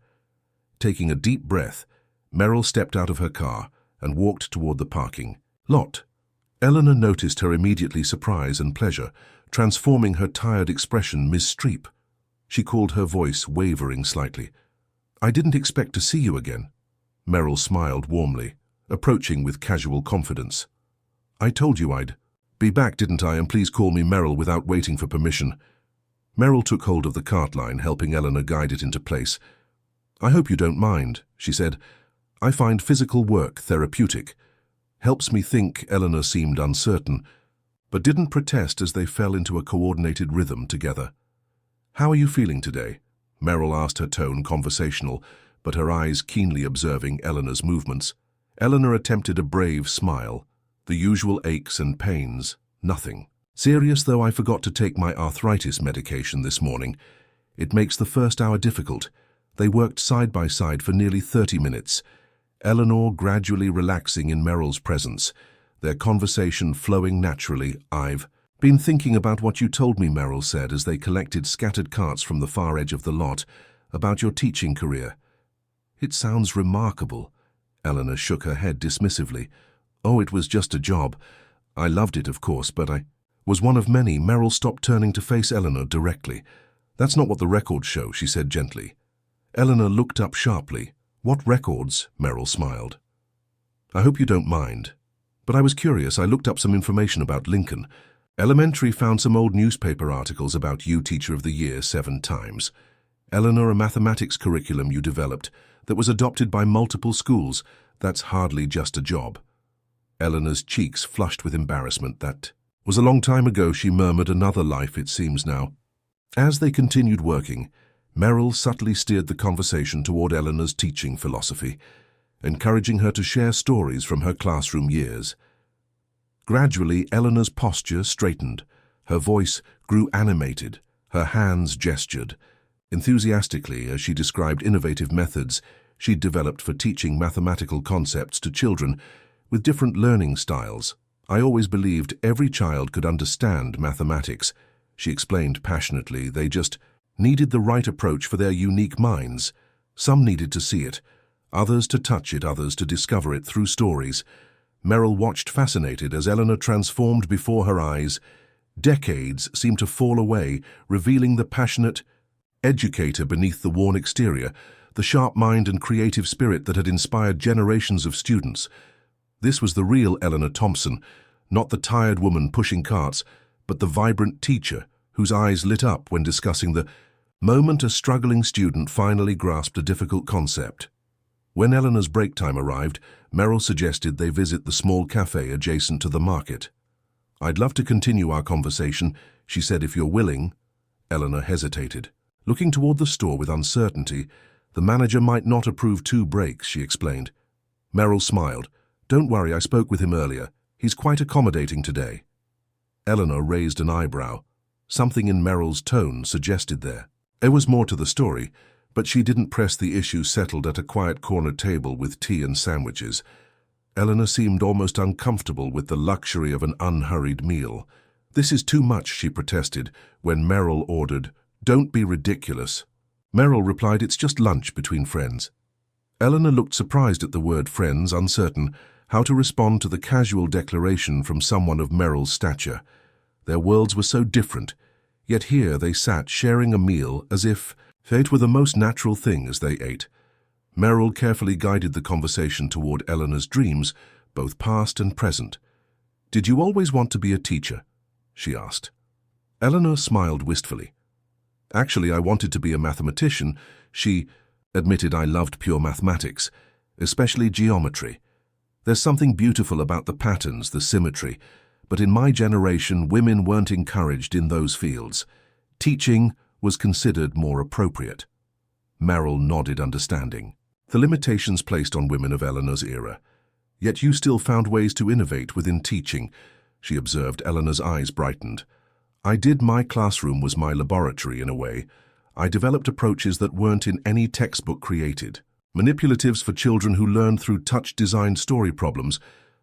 Taking a deep breath, Meryl stepped out of her car and walked toward the parking lot. Eleanor noticed her immediately, surprise and pleasure, transforming her tired expression. "Miss Streep," she called, her voice wavering slightly. "I didn't expect to see you again." Meryl smiled warmly, approaching with casual confidence. "I told you I'd be back, didn't I? And please call me Meryl without waiting for permission." Meryl took hold of the cart line, helping Eleanor guide it into place. "I hope you don't mind," she said. "I find physical work therapeutic. Helps me think." Eleanor seemed uncertain, but didn't protest as they fell into a coordinated rhythm together. "How are you feeling today?" Meryl asked, her tone conversational, but her eyes keenly observing Eleanor's movements. Eleanor attempted a brave smile. "The usual aches and pains, nothing serious, though. I forgot to take my arthritis medication this morning. It makes the first hour difficult." They worked side by side for nearly 30 minutes, Eleanor gradually relaxing in Meryl's presence, their conversation flowing naturally. "I've been thinking about what you told me," Meryl said as they collected scattered carts from the far edge of the lot, "about your teaching career." "It sounds remarkable." Eleanor shook her head dismissively. "Oh, it was just a job. I loved it, of course, but I was one of many." Meryl stopped, turning to face Eleanor directly. "That's not what the records show," she said gently. Eleanor looked up sharply. "What records?" Meryl smiled. "I hope you don't mind, but I was curious. I looked up some information about Lincoln Elementary, found some old newspaper articles about you Teacher of the Year 7 times. Eleanor, a mathematics curriculum you developed that was adopted by multiple schools. That's hardly just a job." Eleanor's cheeks flushed with embarrassment. "That was a long time ago," she murmured. "Another life, it seems now." As they continued working, Meryl subtly steered the conversation toward Eleanor's teaching philosophy, encouraging her to share stories from her classroom years. Gradually, Eleanor's posture straightened, her voice grew animated, her hands gestured enthusiastically as she described innovative methods she'd developed for teaching mathematical concepts to children with different learning styles. "I always believed every child could understand mathematics," she explained passionately. "They just needed the right approach for their unique minds. Some needed to see it, others to touch it, others to discover it through stories." Meryl watched fascinated as Eleanor transformed before her eyes, Decades seemed to fall away, revealing the passionate educator beneath the worn exterior, the sharp mind and creative spirit that had inspired generations of students. This was the real Eleanor Thompson, not the tired woman pushing carts, but the vibrant teacher whose eyes lit up when discussing the moment a struggling student finally grasped a difficult concept. When Eleanor's break time arrived, Meryl suggested they visit the small cafe adjacent to the market. "I'd love to continue our conversation," she said, "if you're willing." Eleanor hesitated. Looking toward the store with uncertainty, "The manager might not approve 2 breaks," she explained. Meryl smiled. "Don't worry, I spoke with him earlier. He's quite accommodating today." Eleanor raised an eyebrow. Something in Meryl's tone suggested there was more to the story, but she didn't press the issue settled at a quiet corner table with tea and sandwiches. Eleanor seemed almost uncomfortable with the luxury of an unhurried meal. "This is too much," she protested, when Meryl ordered, "Don't be ridiculous." Meryl replied, "It's just lunch between friends." Eleanor looked surprised at the word friends, uncertain how to respond to the casual declaration from someone of Meryl's stature. Their worlds were so different, yet here they sat sharing a meal as if fate were the most natural thing as they ate. Meryl carefully guided the conversation toward Eleanor's dreams, both past and present. "Did you always want to be a teacher?" she asked. Eleanor smiled wistfully. "Actually, I wanted to be a mathematician," she admitted. "I loved pure mathematics, especially geometry. There's something beautiful about the patterns, the symmetry, but in my generation, women weren't encouraged in those fields. Teaching was considered more appropriate." Meryl nodded understanding. The limitations placed on women of Eleanor's era. "Yet you still found ways to innovate within teaching," she observed. Eleanor's eyes brightened. "I did. My classroom was my laboratory in a way. I developed approaches that weren't in any textbook created. Manipulatives for children who learned through touch-designed story problems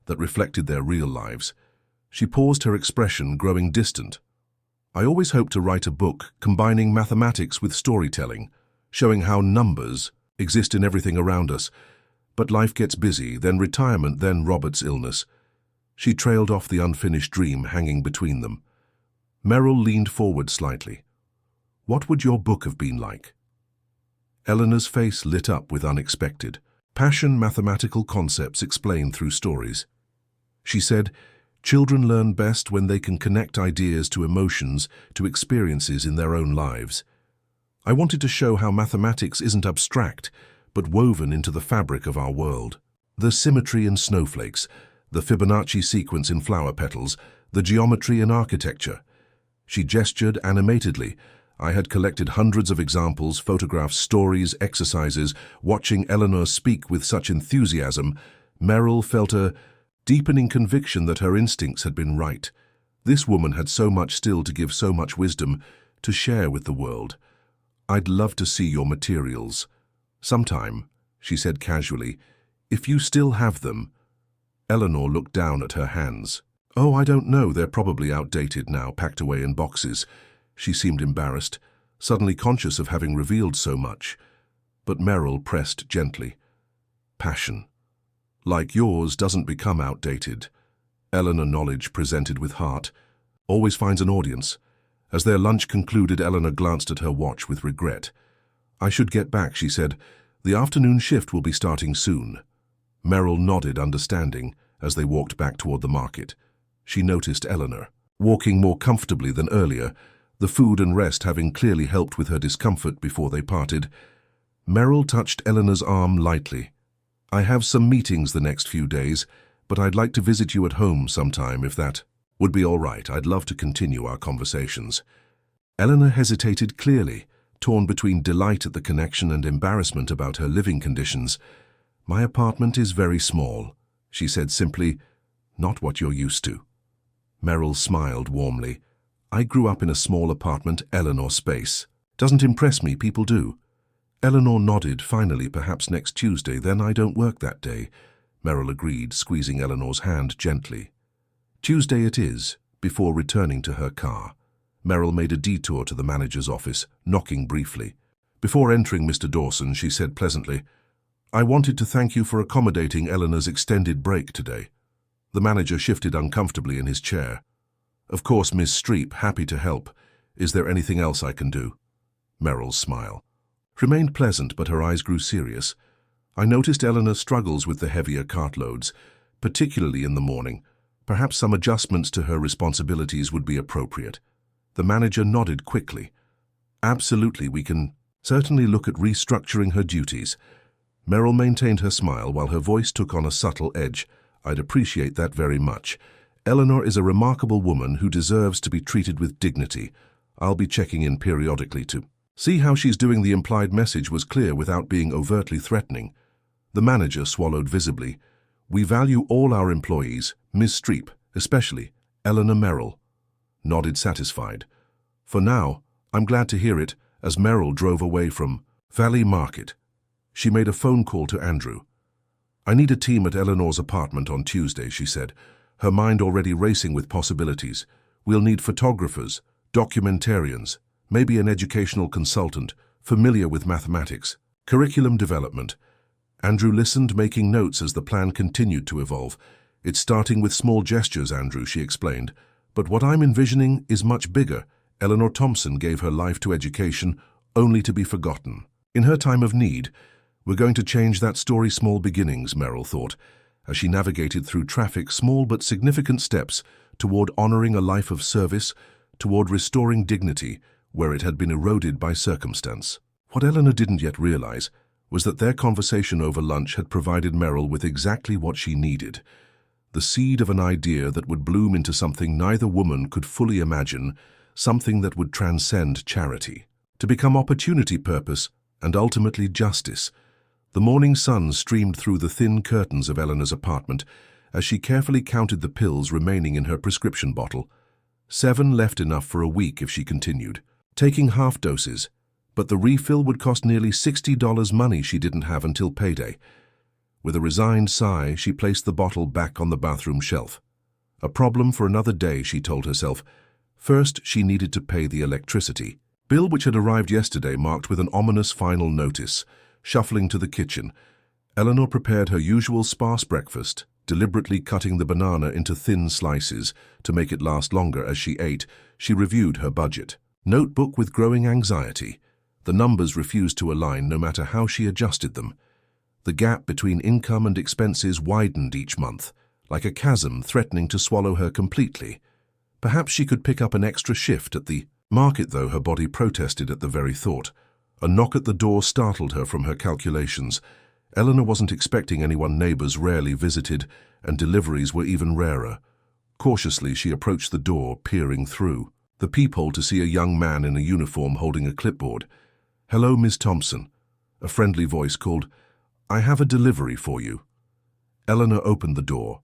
that reflected their real lives." She paused, her expression growing distant. "I always hoped to write a book combining mathematics with storytelling, showing how numbers exist in everything around us. But life gets busy, then retirement, then Robert's illness." She trailed off, the unfinished dream hanging between them. Meryl leaned forward slightly. "What would your book have been like?" Eleanor's face lit up with unexpected passion, mathematical concepts explained through stories. She said, "Children learn best when they can connect ideas to emotions, to experiences in their own lives. I wanted to show how mathematics isn't abstract, but woven into the fabric of our world. The symmetry in snowflakes, the Fibonacci sequence in flower petals, the geometry in architecture." She gestured animatedly. I had collected hundreds of examples, photographs, stories, exercises. Watching Eleanor speak with such enthusiasm, Meryl felt a deepening conviction that her instincts had been right. This woman had so much still to give, so much wisdom to share with the world. "I'd love to see your materials sometime," she said casually, "if you still have them." Eleanor looked down at her hands. "Oh, I don't know, they're probably outdated now, packed away in boxes." She seemed embarrassed, suddenly conscious of having revealed so much. But Meryl pressed gently. "Passion like yours doesn't become outdated." Eleanor, knowledge presented with heart, always finds an audience. As their lunch concluded, Eleanor glanced at her watch with regret. "I should get back," she said. "The afternoon shift will be starting soon." Meryl nodded understanding as they walked back toward the market. She noticed Eleanor walking more comfortably than earlier, the food and rest having clearly helped with her discomfort before they parted. Meryl touched Eleanor's arm lightly. "I have some meetings the next few days, but I'd like to visit you at home sometime if that would be all right. I'd love to continue our conversations." Eleanor hesitated, clearly torn between delight at the connection and embarrassment about her living conditions. "My apartment is very small," she said simply. "Not what you're used to." Meryl smiled warmly. "I grew up in a small apartment, Eleanor space. Doesn't impress me, people do." Eleanor nodded. "Finally, perhaps next Tuesday, then I don't work that day." Meryl agreed, squeezing Eleanor's hand gently. Tuesday it is, before returning to her car. Meryl made a detour to the manager's office, knocking briefly. Before entering Mr. Dawson, she said pleasantly, "I wanted to thank you for accommodating Eleanor's extended break today." The manager shifted uncomfortably in his chair. Of course, Miss Streep, happy to help. Is there anything else I can do? Meryl's smile remained pleasant, but her eyes grew serious. I noticed Eleanor struggles with the heavier cartloads, particularly in the morning. Perhaps some adjustments to her responsibilities would be appropriate. The manager nodded quickly. Absolutely, we can certainly look at restructuring her duties. Meryl maintained her smile while her voice took on a subtle edge. I'd appreciate that very much. Eleanor is a remarkable woman who deserves to be treated with dignity. I'll be checking in periodically to see how she's doing. The implied message was clear without being overtly threatening. The manager swallowed visibly. We value all our employees, Miss Streep, especially. Eleanor Meryl nodded satisfied. For now, I'm glad to hear it. As Meryl drove away from Valley Market, she made a phone call to Andrew. I need a team at Eleanor's apartment on Tuesday, she said, her mind already racing with possibilities. We'll need photographers, documentarians, maybe an educational consultant, familiar with mathematics, curriculum development. Andrew listened, making notes as the plan continued to evolve. It's starting with small gestures, Andrew, she explained. But what I'm envisioning is much bigger. Eleanor Thompson gave her life to education, only to be forgotten. In her time of need, we're going to change that story. Small beginnings, Meryl thought, as she navigated through traffic, small but significant steps toward honoring a life of service, toward restoring dignity where it had been eroded by circumstance. What Eleanor didn't yet realize was that their conversation over lunch had provided Meryl with exactly what she needed, the seed of an idea that would bloom into something neither woman could fully imagine, something that would transcend charity, to become opportunity, purpose, and ultimately justice. The morning sun streamed through the thin curtains of Eleanor's apartment as she carefully counted the pills remaining in her prescription bottle. 7 left, enough for a week if she continued, taking half doses, but the refill would cost nearly $60, money she didn't have until payday. With a resigned sigh, she placed the bottle back on the bathroom shelf. A problem for another day, she told herself. First, she needed to pay the electricity bill, which had arrived yesterday, marked with an ominous final notice. Shuffling to the kitchen, Eleanor prepared her usual sparse breakfast, deliberately cutting the banana into thin slices to make it last longer. As she ate, she reviewed her budget notebook with growing anxiety. The numbers refused to align no matter how she adjusted them. The gap between income and expenses widened each month, like a chasm threatening to swallow her completely. Perhaps she could pick up an extra shift at the market, though her body protested at the very thought. A knock at the door startled her from her calculations. Eleanor wasn't expecting anyone. Neighbors rarely visited, and deliveries were even rarer. Cautiously, she approached the door, peering through the peephole to see a young man in a uniform holding a clipboard. "Hello, Miss Thompson," a friendly voice called. "I have a delivery for you." Eleanor opened the door,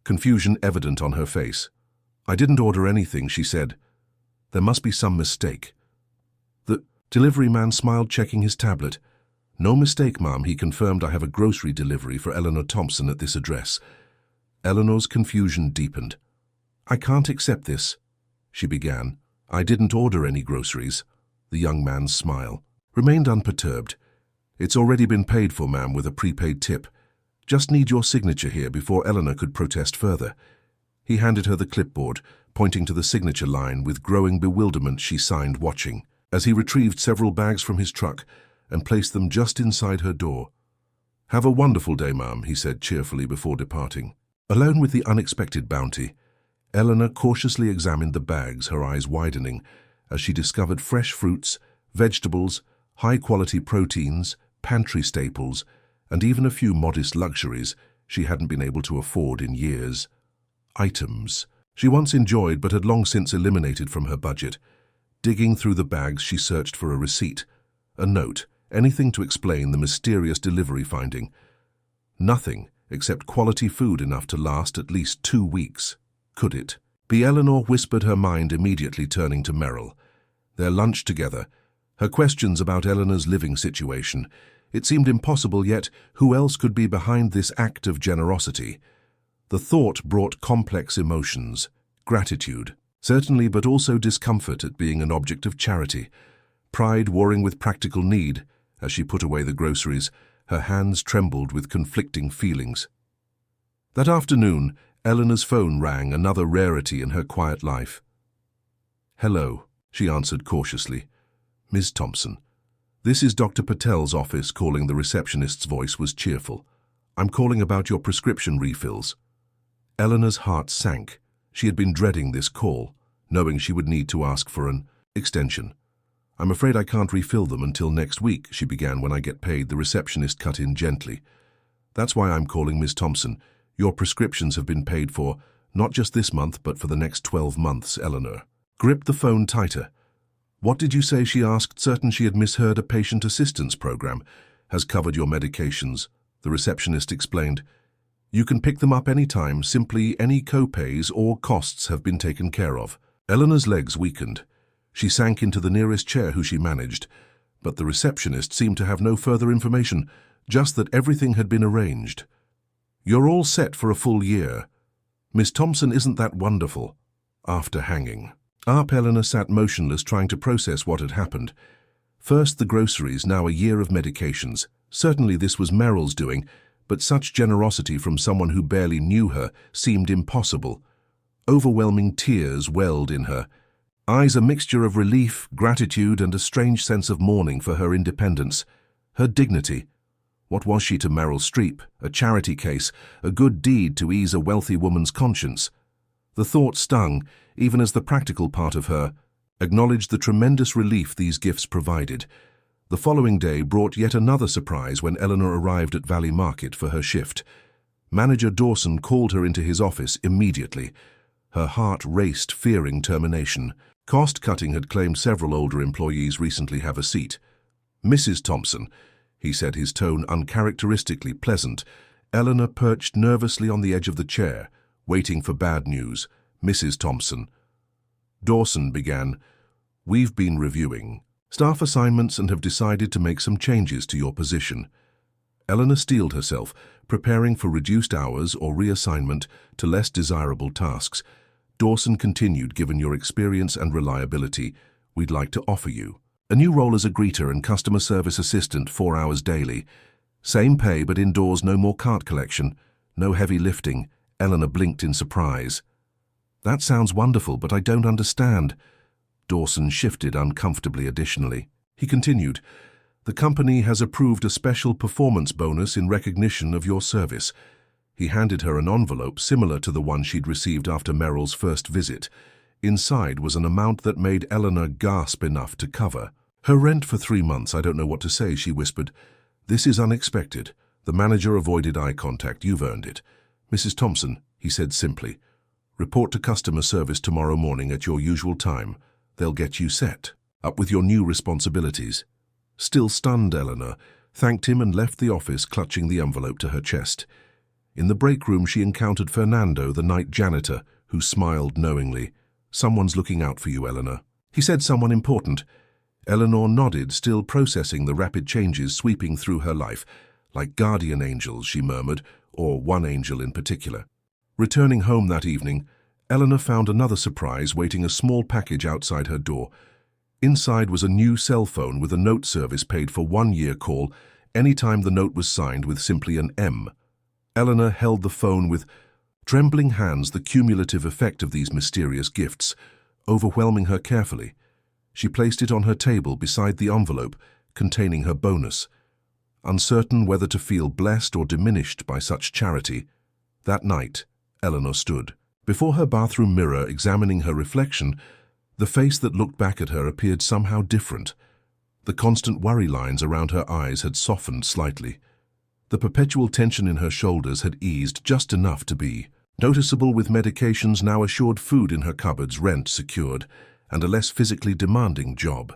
confusion evident on her face. "I didn't order anything," she said. "There must be some mistake." The delivery man smiled, checking his tablet. "No mistake, ma'am," he confirmed. "I have a grocery delivery for Eleanor Thompson at this address." Eleanor's confusion deepened. "I can't accept this," she began. "I didn't order any groceries." The young man's smile remained unperturbed. "It's already been paid for, ma'am, with a prepaid tip. Just need your signature here." Before Eleanor could protest further, he handed her the clipboard, pointing to the signature line. With growing bewilderment, she signed, watching as he retrieved several bags from his truck and placed them just inside her door. "Have a wonderful day, ma'am," he said cheerfully before departing. Alone with the unexpected bounty, Eleanor cautiously examined the bags, her eyes widening as she discovered fresh fruits, vegetables, high-quality proteins, pantry staples, and even a few modest luxuries she hadn't been able to afford in years. Items she once enjoyed but had long since eliminated from her budget. Digging through the bags, she searched for a receipt, a note, anything to explain the mysterious delivery finding. Nothing except quality food enough to last at least 2 weeks. Could it be? Eleanor whispered, her mind immediately turning to Meryl. Their lunch together, her questions about Eleanor's living situation. It seemed impossible, yet who else could be behind this act of generosity? The thought brought complex emotions. Gratitude, certainly, but also discomfort at being an object of charity. Pride warring with practical need. As she put away the groceries, her hands trembled with conflicting feelings. That afternoon, Eleanor's phone rang, another rarity in her quiet life. "Hello," she answered cautiously. "Ms. Thompson." "This is Dr. Patel's office," calling. The receptionist's voice was cheerful. "I'm calling about your prescription refills." Eleanor's heart sank. She had been dreading this call, knowing she would need to ask for an extension. "I'm afraid I can't refill them until next week," she began. "When I get paid," the receptionist cut in gently. "That's why I'm calling, Ms. Thompson. Your prescriptions have been paid for, not just this month, but for the next 12 months, Eleanor gripped the phone tighter. "What did you say?" she asked, certain she had misheard. "A patient assistance program has covered your medications," the receptionist explained. "You can pick them up anytime. Simply any co-pays or costs have been taken care of." Eleanor's legs weakened. She sank into the nearest chair who she managed, but the receptionist seemed to have no further information, just that everything had been arranged. "You're all set for a full year. Miss Thompson, isn't that wonderful?" After hanging up, Eleanor sat motionless, trying to process what had happened. First the groceries, now a year of medications. Certainly this was Meryl's doing, but such generosity from someone who barely knew her seemed impossible. Overwhelming tears welled in her eyes, a mixture of relief, gratitude, and a strange sense of mourning for her independence, her dignity. What was she to Meryl Streep? A charity case, a good deed to ease a wealthy woman's conscience. The thought stung, even as the practical part of her acknowledged the tremendous relief these gifts provided. The following day brought yet another surprise when Eleanor arrived at Valley Market for her shift. Manager Dawson called her into his office immediately. Her heart raced, fearing termination. Cost-cutting had claimed several older employees recently. "Have a seat." "Mrs. Thompson," he said, his tone uncharacteristically pleasant. Eleanor perched nervously on the edge of the chair, waiting for bad news. "Mrs. Thompson," Dawson began, "we've been reviewing staff assignments and have decided to make some changes to your position." Eleanor steeled herself, preparing for reduced hours or reassignment to less desirable tasks. Dawson continued, "Given your experience and reliability, we'd like to offer you a new role as a greeter and customer service assistant, 4 hours daily. Same pay, but indoors, no more cart collection, no heavy lifting." Eleanor blinked in surprise. "That sounds wonderful, but I don't understand." Dawson shifted uncomfortably. Additionally, he continued, "the company has approved a special performance bonus in recognition of your service." He handed her an envelope similar to the one she'd received after Meryl's first visit. Inside was an amount that made Eleanor gasp enough to cover her rent for 3 months. "I don't know what to say," she whispered. "This is unexpected." The manager avoided eye contact. "You've earned it." "Mrs. Thompson," he said simply, "report to customer service tomorrow morning at your usual time. They'll get you set up with your new responsibilities." Still stunned, Eleanor thanked him and left the office, clutching the envelope to her chest. In the break room she encountered Fernando, the night janitor, who smiled knowingly. "Someone's looking out for you, Eleanor," he said. "Someone important?" Eleanor nodded, still processing the rapid changes sweeping through her life. "Like guardian angels," she murmured, "or one angel in particular." Returning home that evening, Eleanor found another surprise waiting, a small package outside her door. Inside was a new cell phone with a note service paid for 1-year call anytime the note was signed with simply an M. Eleanor held the phone with trembling hands, the cumulative effect of these mysterious gifts overwhelming her carefully. She placed it on her table beside the envelope containing her bonus. Uncertain whether to feel blessed or diminished by such charity, that night Eleanor stood before her bathroom mirror, examining her reflection. The face that looked back at her appeared somehow different. The constant worry lines around her eyes had softened slightly. The perpetual tension in her shoulders had eased just enough to be noticeable, with medications now assured, food in her cupboards, rent secured, and a less physically demanding job.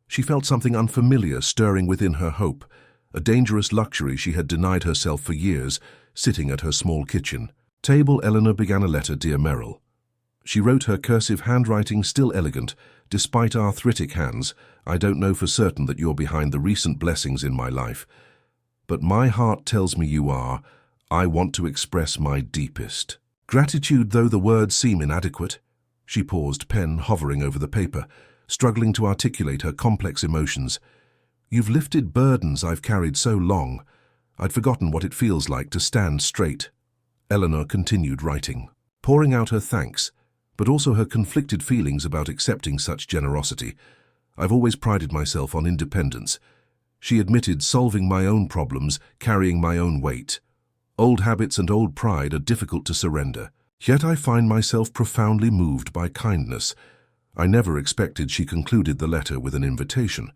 She felt something unfamiliar stirring within her, hope, a dangerous luxury she had denied herself for years. Sitting at her small kitchen table, Eleanor began a letter. "Dear Meryl," she wrote, her cursive handwriting still elegant despite arthritic hands. "I don't know for certain that you're behind the recent blessings in my life, but my heart tells me you are. I want to express my deepest gratitude, though the words seem inadequate." She paused, pen hovering over the paper, struggling to articulate her complex emotions. "You've lifted burdens I've carried so long. I'd forgotten what it feels like to stand straight." Eleanor continued writing, pouring out her thanks, but also her conflicted feelings about accepting such generosity. I've always prided myself on independence. She admitted, solving my own problems, carrying my own weight. Old habits and old pride are difficult to surrender. Yet I find myself profoundly moved by kindness. I never expected she concluded the letter with an invitation.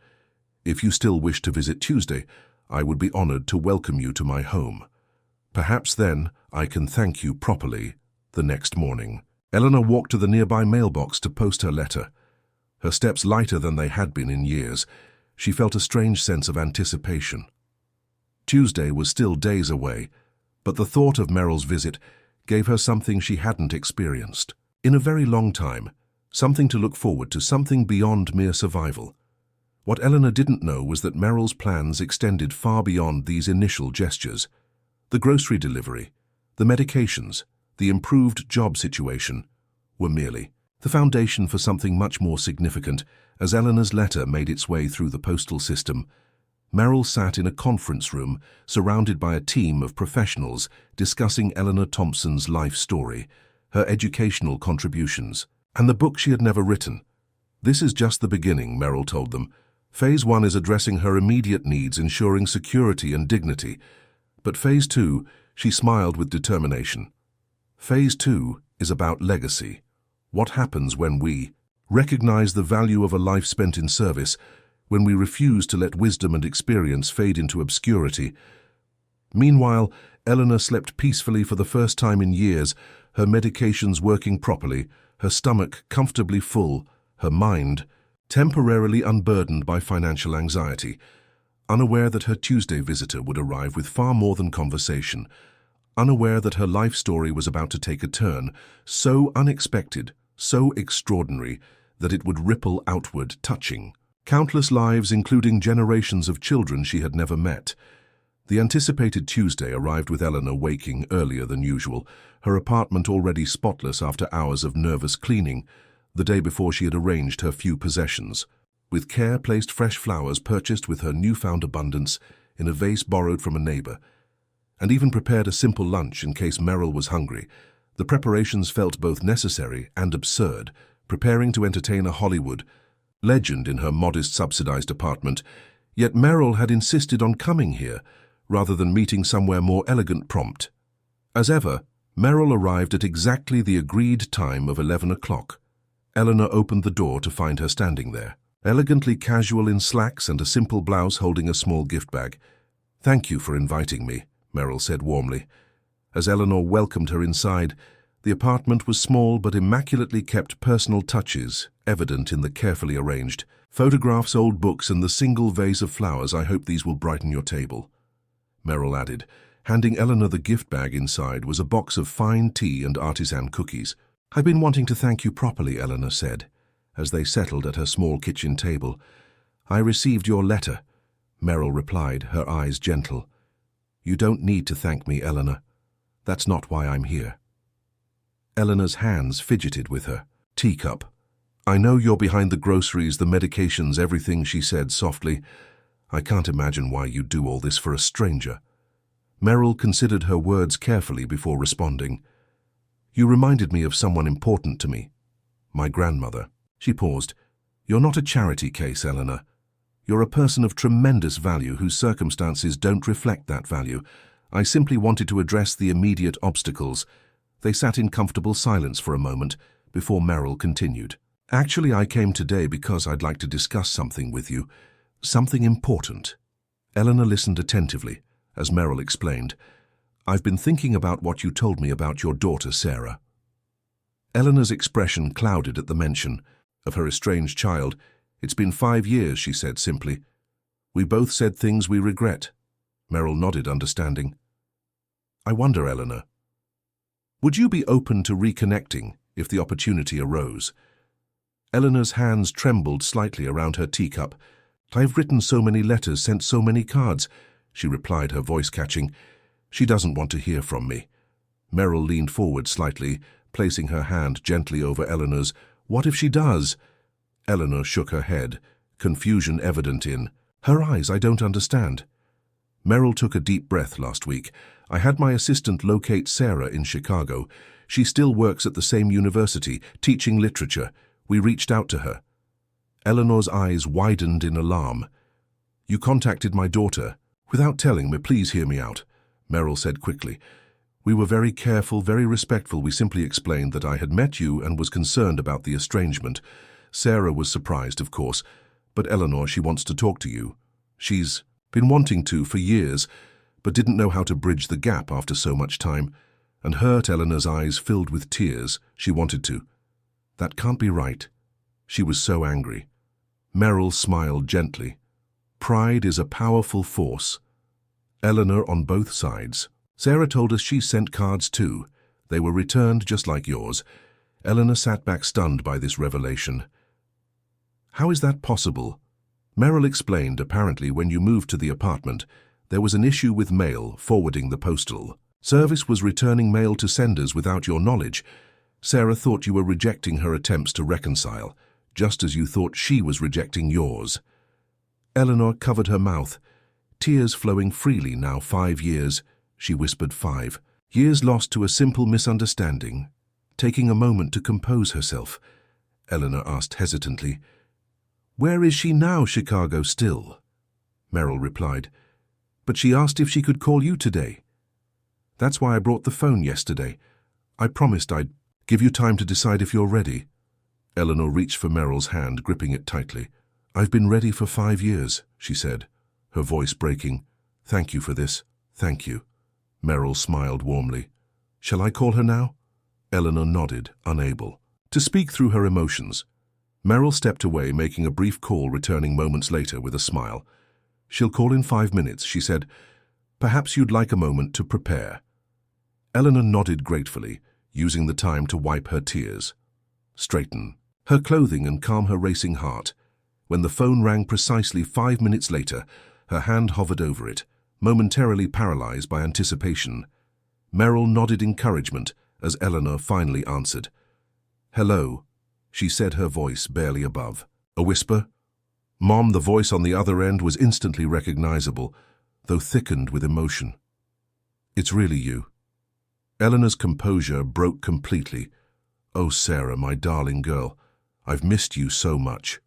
If you still wish to visit Tuesday, I would be honored to welcome you to my home. Perhaps then I can thank you properly the next morning. Eleanor walked to the nearby mailbox to post her letter. Her steps lighter than they had been in years. She felt a strange sense of anticipation. Tuesday was still days away, but the thought of Meryl's visit gave her something she hadn't experienced in a very long time, something to look forward to, something beyond mere survival. What Eleanor didn't know was that Meryl's plans extended far beyond these initial gestures. The grocery delivery, the medications, the improved job situation were merely the foundation for something much more significant. As Eleanor's letter made its way through the postal system, Meryl sat in a conference room surrounded by a team of professionals discussing Eleanor Thompson's life story, her educational contributions, and the book she had never written. This is just the beginning, Meryl told them. Phase 1 is addressing her immediate needs, ensuring security and dignity. But Phase 2, she smiled with determination. Phase 2 is about legacy. What happens when we recognize the value of a life spent in service, when we refuse to let wisdom and experience fade into obscurity? Meanwhile, Eleanor slept peacefully for the first time in years, her medications working properly, her stomach comfortably full, her mind temporarily unburdened by financial anxiety, unaware that her Tuesday visitor would arrive with far more than conversation, unaware that her life story was about to take a turn, so unexpected, so extraordinary, that it would ripple outward, touching countless lives, including generations of children she had never met. The anticipated Tuesday arrived with Eleanor waking earlier than usual, her apartment already spotless after hours of nervous cleaning. The day before, she had arranged her few possessions. With care placed fresh flowers purchased with her newfound abundance in a vase borrowed from a neighbor, and even prepared a simple lunch in case Meryl was hungry. The preparations felt both necessary and absurd, preparing to entertain a Hollywood legend in her modest subsidized apartment. Yet Meryl had insisted on coming here, rather than meeting somewhere more elegant prompt. As ever, Meryl arrived at exactly the agreed time of 11 o'clock. Eleanor opened the door to find her standing there, elegantly casual in slacks and a simple blouse, holding a small gift bag. "Thank you for inviting me," Meryl said warmly. As Eleanor welcomed her inside, the apartment was small but immaculately kept, personal touches evident in the carefully arranged photographs, old books, and the single vase of flowers. "I hope these will brighten your table," Meryl added. Handing Eleanor the gift bag, inside was a box of fine tea and artisan cookies. "I've been wanting to thank you properly," Eleanor said, as they settled at her small kitchen table. "I received your letter," Meryl replied, her eyes gentle. "You don't need to thank me, Eleanor. That's not why I'm here." Eleanor's hands fidgeted with her teacup. "I know you're behind the groceries, the medications, everything," she said softly. "I can't imagine why you'd do all this for a stranger." Meryl considered her words carefully before responding. "You reminded me of someone important to me. My grandmother." She paused. "You're not a charity case, Eleanor. You're a person of tremendous value whose circumstances don't reflect that value. I simply wanted to address the immediate obstacles." They sat in comfortable silence for a moment before Meryl continued. "Actually, I came today because I'd like to discuss something with you. Something important." Eleanor listened attentively as Meryl explained. "I've been thinking about what you told me about your daughter, Sarah." Eleanor's expression clouded at the mention of her estranged child. "It's been 5 years," she said simply. "We both said things we regret." Meryl nodded, understanding. "I wonder, Eleanor, would you be open to reconnecting if the opportunity arose?" Eleanor's hands trembled slightly around her teacup. "I've written so many letters, sent so many cards," she replied, her voice catching. "She doesn't want to hear from me." Meryl leaned forward slightly, placing her hand gently over Eleanor's. "What if she does?" Eleanor shook her head, confusion evident in her eyes. "I don't understand." Meryl took a deep breath last week. I had my assistant locate Sarah in Chicago. She still works at the same university, teaching literature. We reached out to her. Eleanor's eyes widened in alarm. You contacted my daughter. Without telling me, please hear me out, Meryl said quickly. We were very careful, very respectful. We simply explained that I had met you and was concerned about the estrangement. Sarah was surprised, of course, but Eleanor, she wants to talk to you. She's been wanting to for years, but didn't know how to bridge the gap after so much time, and hurt. Eleanor's eyes filled with tears. She wanted to. That can't be right. She was so angry. Meryl smiled gently. Pride is a powerful force. Eleanor on both sides. Sarah told us she sent cards too. They were returned just like yours. Eleanor sat back stunned by this revelation. How is that possible? Meryl explained. Apparently, when you moved to the apartment, there was an issue with mail forwarding. The postal service was returning mail to senders without your knowledge. Sarah thought you were rejecting her attempts to reconcile, just as you thought she was rejecting yours. Eleanor covered her mouth, tears flowing freely. Now 5 years, she whispered. 5 years lost to a simple misunderstanding. Taking a moment to compose herself, Eleanor asked hesitantly, Where is she now? Chicago still? Meryl replied, But she asked if she could call you today. That's why I brought the phone yesterday. I promised I'd give you time to decide if you're ready. Eleanor reached for Meryl's hand, gripping it tightly. I've been ready for 5 years, she said, her voice breaking. Thank you for this. Thank you. Meryl smiled warmly. Shall I call her now? Eleanor nodded, unable to speak through her emotions. Meryl stepped away, making a brief call, returning moments later with a smile. She'll call in 5 minutes, she said. Perhaps you'd like a moment to prepare. Eleanor nodded gratefully, using the time to wipe her tears, straighten her clothing and calm her racing heart. When the phone rang precisely 5 minutes later, her hand hovered over it, momentarily paralyzed by anticipation. Meryl nodded encouragement as Eleanor finally answered. Hello, she said, her voice barely above a whisper. Mom, the voice on the other end was instantly recognizable, though thickened with emotion. It's really you. Eleanor's composure broke completely. Oh, Sarah, my darling girl, I've missed you so much.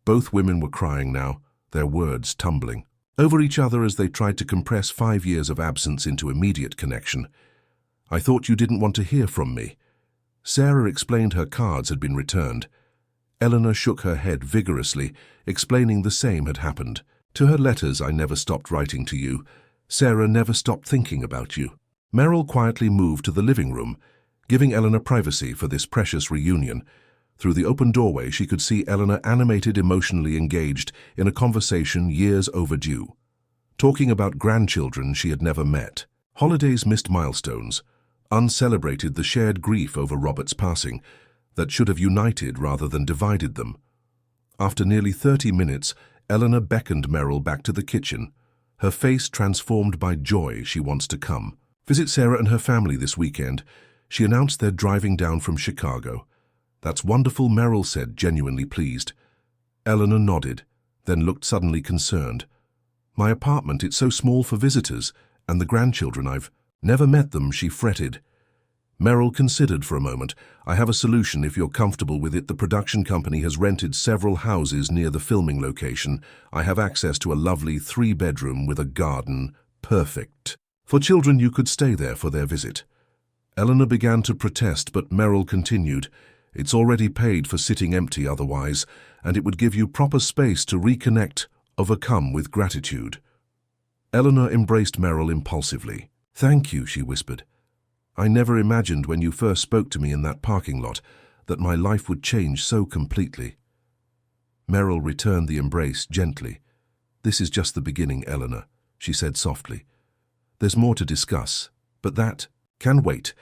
Both women were crying now, their words tumbling over each other as they tried to compress 5 years of absence into immediate connection. I thought you didn't want to hear from me. Sarah explained her cards had been returned. Eleanor shook her head vigorously, explaining the same had happened. To her letters, I never stopped writing to you. Sarah never stopped thinking about you. Meryl quietly moved to the living room, giving Eleanor privacy for this precious reunion. Through the open doorway, she could see Eleanor animated, emotionally engaged in a conversation years overdue, talking about grandchildren she had never met, holidays, missed milestones, uncelebrated, the shared grief over Robert's passing that should have united rather than divided them. After nearly 30 minutes, Eleanor beckoned Meryl back to the kitchen, her face transformed by joy. She wants to come visit Sarah and her family this weekend. She announced they're driving down from Chicago. That's wonderful, Meryl said, genuinely pleased. Eleanor nodded, then looked suddenly concerned. My apartment, it's so small for visitors, and the grandchildren, I've never met them, she fretted. Meryl considered for a moment. I have a solution if you're comfortable with it. The production company has rented several houses near the filming location. I have access to a lovely 3-bedroom with a garden. Perfect. For children, you could stay there for their visit. Eleanor began to protest, but Meryl continued. It's already paid for sitting empty otherwise, and it would give you proper space to reconnect, overcome with gratitude. Eleanor embraced Meryl impulsively. Thank you, she whispered. I never imagined when you first spoke to me in that parking lot that my life would change so completely. Meryl returned the embrace gently. This is just the beginning, Eleanor, she said softly. There's more to discuss, but that can wait.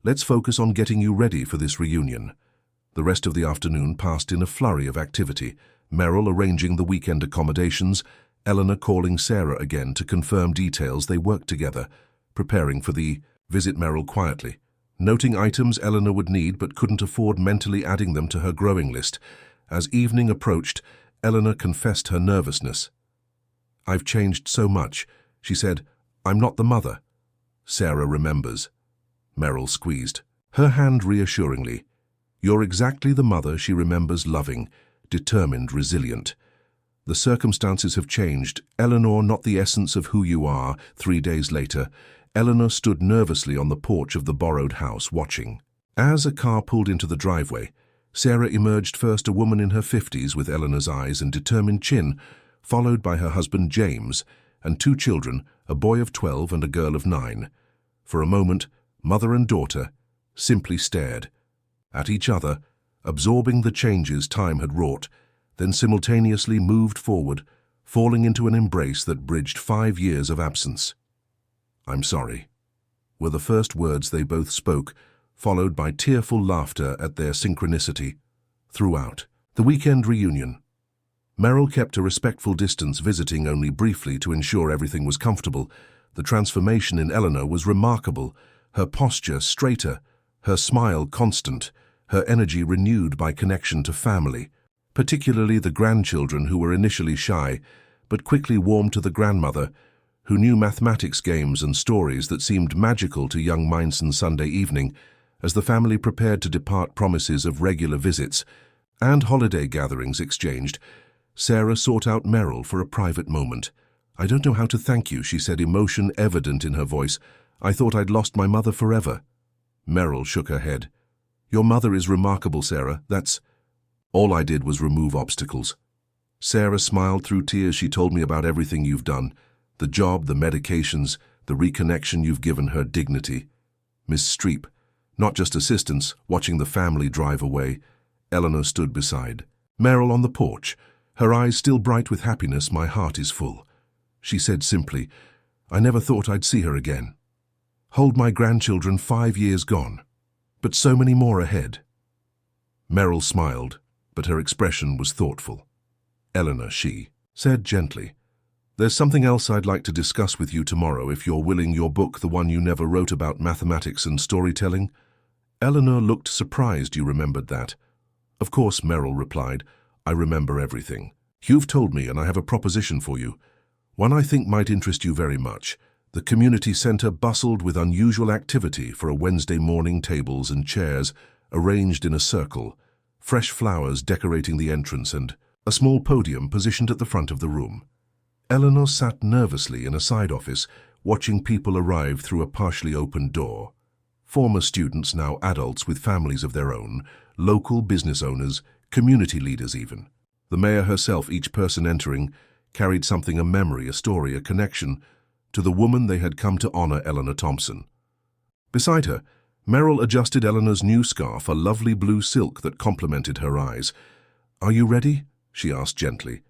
Let's focus on getting you ready for this reunion. The rest of the afternoon passed in a flurry of activity, Meryl arranging the weekend accommodations, Eleanor calling Sarah again to confirm details. They worked together, preparing for the visit. Meryl quietly noting items Eleanor would need but couldn't afford, mentally adding them to her growing list. As evening approached, Eleanor confessed her nervousness. "I've changed so much." She said, "I'm not the mother." Sarah remembers. Meryl squeezed her hand reassuringly. "You're exactly the mother she remembers, loving, determined, resilient. The circumstances have changed. Eleanor, not the essence of who you are." 3 days later, Eleanor stood nervously on the porch of the borrowed house, watching. As a car pulled into the driveway, Sarah emerged first, a woman in her 50s with Eleanor's eyes and determined chin, followed by her husband James and 2 children, a boy of 12 and a girl of 9. For a moment, mother and daughter simply stared at each other, absorbing the changes time had wrought, then simultaneously moved forward, falling into an embrace that bridged 5 years of absence. "I'm sorry," were the first words they both spoke, followed by tearful laughter at their synchronicity. Throughout the weekend reunion, Meryl kept a respectful distance, visiting only briefly to ensure everything was comfortable. The transformation in Eleanor was remarkable, her posture straighter, her smile constant, her energy renewed by connection to family, particularly the grandchildren who were initially shy, but quickly warmed to the grandmother, who knew mathematics games and stories that seemed magical to young minds. On Sunday evening, as the family prepared to depart, promises of regular visits and holiday gatherings exchanged, Sarah sought out Meryl for a private moment. "I don't know how to thank you," she said, emotion evident in her voice. "I thought I'd lost my mother forever." Meryl shook her head. "Your mother is remarkable, Sarah. That's all I did was remove obstacles." Sarah smiled through tears. "She told me about everything you've done. The job, the medications, the reconnection you've given her, dignity." Miss Streep, not just assistance, watching the family drive away. Eleanor stood beside Meryl on the porch, her eyes still bright with happiness. "My heart is full," she said simply. "I never thought I'd see her again. Hold my grandchildren, 5 years gone, but so many more ahead." Meryl smiled, but her expression was thoughtful. "Eleanor," she said gently, "there's something else I'd like to discuss with you tomorrow, if you're willing. Your book, the one you never wrote, about mathematics and storytelling." Eleanor looked surprised. "You remembered that?" "Of course," Meryl replied. "I remember everything. You've told me, and I have a proposition for you. One I think might interest you very much." The community center bustled with unusual activity for a Wednesday morning, tables and chairs arranged in a circle, fresh flowers decorating the entrance, and a small podium positioned at the front of the room. Eleanor sat nervously in a side office, watching people arrive through a partially opened door. Former students, now adults with families of their own, local business owners, community leaders even. The mayor herself, each person entering, carried something, a memory, a story, a connection to the woman they had come to honor, Eleanor Thompson. Beside her, Meryl adjusted Eleanor's new scarf, a lovely blue silk that complemented her eyes. "Are you ready?" she asked gently.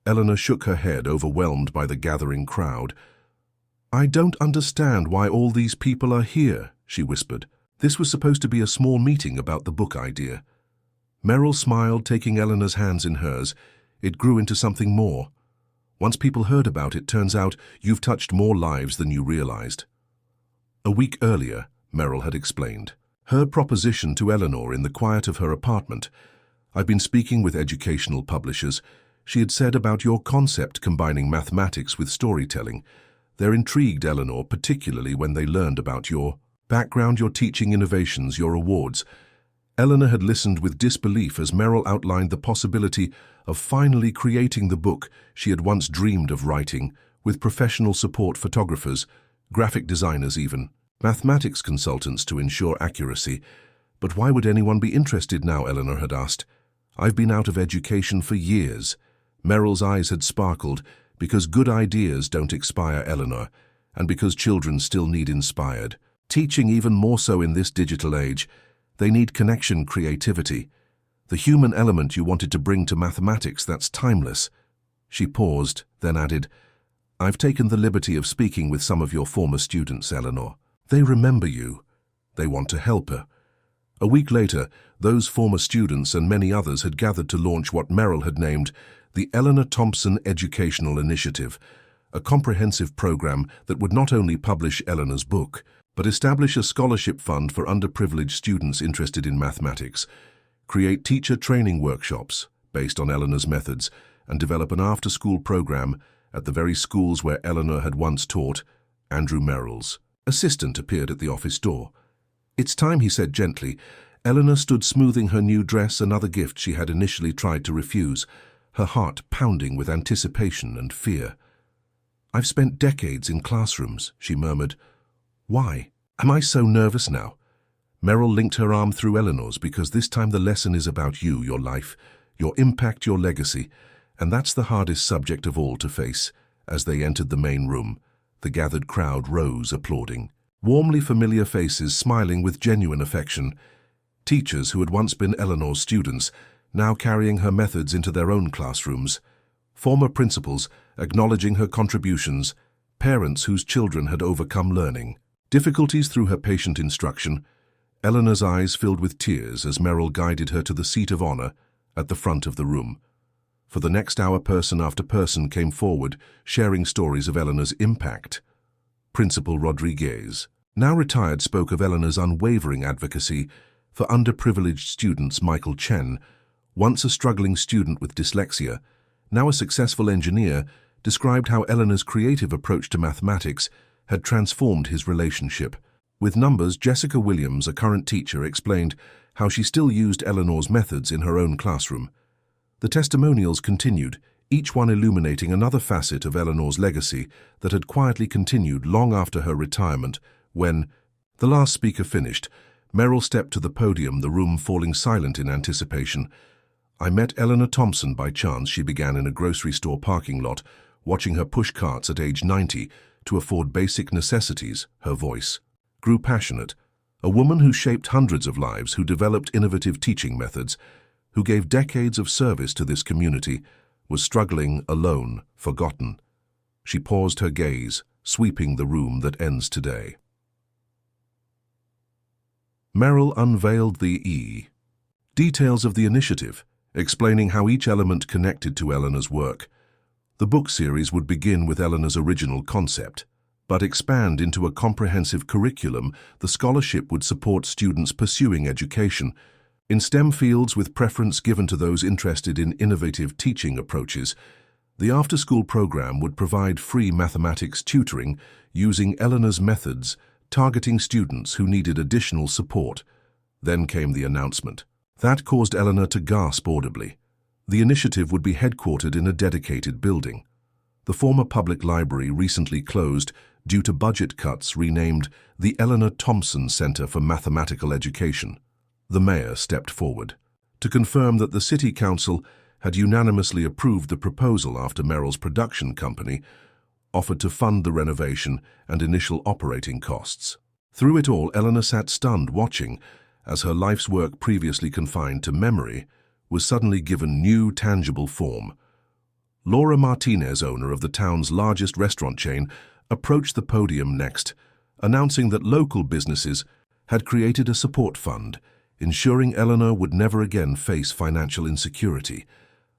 Eleanor shook her head, overwhelmed by the gathering crowd. "I don't understand why all these people are here," she whispered. "This was supposed to be a small meeting about the book idea." Meryl smiled, taking Eleanor's hands in hers. "It grew into something more. Once people heard about it, turns out you've touched more lives than you realized." A week earlier, Meryl had explained her proposition to Eleanor in the quiet of her apartment. "I've been speaking with educational publishers," she had said, "about your concept combining mathematics with storytelling. They're intrigued, Eleanor, particularly when they learned about your background, your teaching innovations, your awards." Eleanor had listened with disbelief as Meryl outlined the possibility of finally creating the book she had once dreamed of writing, with professional support, photographers, graphic designers even, mathematics consultants to ensure accuracy. "But why would anyone be interested now?" Eleanor had asked. "I've been out of education for years." Meryl's eyes had sparkled. "Because good ideas don't expire, Eleanor, and because children still need inspired teaching, even more so in this digital age. They need connection, creativity, the human element you wanted to bring to mathematics that's timeless." She paused, then added, "I've taken the liberty of speaking with some of your former students, Eleanor. They remember you. They want to help her." A week later, those former students and many others had gathered to launch what Meryl had named the Eleanor Thompson Educational Initiative, a comprehensive program that would not only publish Eleanor's book, but establish a scholarship fund for underprivileged students interested in mathematics, create teacher training workshops based on Eleanor's methods, and develop an after-school program at the very schools where Eleanor had once taught. Andrew Merrill's assistant appeared at the office door. "It's time," he said gently. Eleanor stood smoothing her new dress, another gift she had initially tried to refuse, her heart pounding with anticipation and fear. "I've spent decades in classrooms," she murmured. "Why am I so nervous now?" Meryl linked her arm through Eleanor's. "Because this time the lesson is about you, your life, your impact, your legacy, and that's the hardest subject of all to face." As they entered the main room, the gathered crowd rose, applauding. Warmly familiar faces smiling with genuine affection. Teachers who had once been Eleanor's students, now carrying her methods into their own classrooms. Former principals acknowledging her contributions. Parents whose children had overcome learning difficulties through her patient instruction. Eleanor's eyes filled with tears as Meryl guided her to the seat of honor at the front of the room. For the next hour, person after person came forward, sharing stories of Eleanor's impact. Principal Rodriguez, now retired, spoke of Eleanor's unwavering advocacy for underprivileged students. Michael Chen, once a struggling student with dyslexia, now a successful engineer, described how Eleanor's creative approach to mathematics had transformed his relationship with numbers. Jessica Williams, a current teacher, explained how she still used Eleanor's methods in her own classroom. The testimonials continued, each one illuminating another facet of Eleanor's legacy that had quietly continued long after her retirement. When the last speaker finished, Meryl stepped to the podium, the room falling silent in anticipation. "I met Eleanor Thompson by chance," she began, "in a grocery store parking lot, watching her push carts at age 90 to afford basic necessities." Her voice grew passionate. "A woman who shaped hundreds of lives, who developed innovative teaching methods, who gave decades of service to this community, was struggling, alone, forgotten." She paused, her gaze sweeping the room that ends today. Meryl unveiled the details of the initiative, explaining how each element connected to Eleanor's work. The book series would begin with Eleanor's original concept, but expand into a comprehensive curriculum. The scholarship would support students pursuing education in STEM fields, with preference given to those interested in innovative teaching approaches. The after-school program would provide free mathematics tutoring using Eleanor's methods, targeting students who needed additional support. Then came the announcement. That caused Eleanor to gasp audibly. The initiative would be headquartered in a dedicated building. The former public library recently closed due to budget cuts, renamed the Eleanor Thompson Center for Mathematical Education. The mayor stepped forward to confirm that the city council had unanimously approved the proposal after Meryl's production company offered to fund the renovation and initial operating costs. Through it all, Eleanor sat stunned, watching as her life's work, previously confined to memory, was suddenly given new, tangible form. Laura Martinez, owner of the town's largest restaurant chain, approached the podium next, announcing that local businesses had created a support fund, ensuring Eleanor would never again face financial insecurity.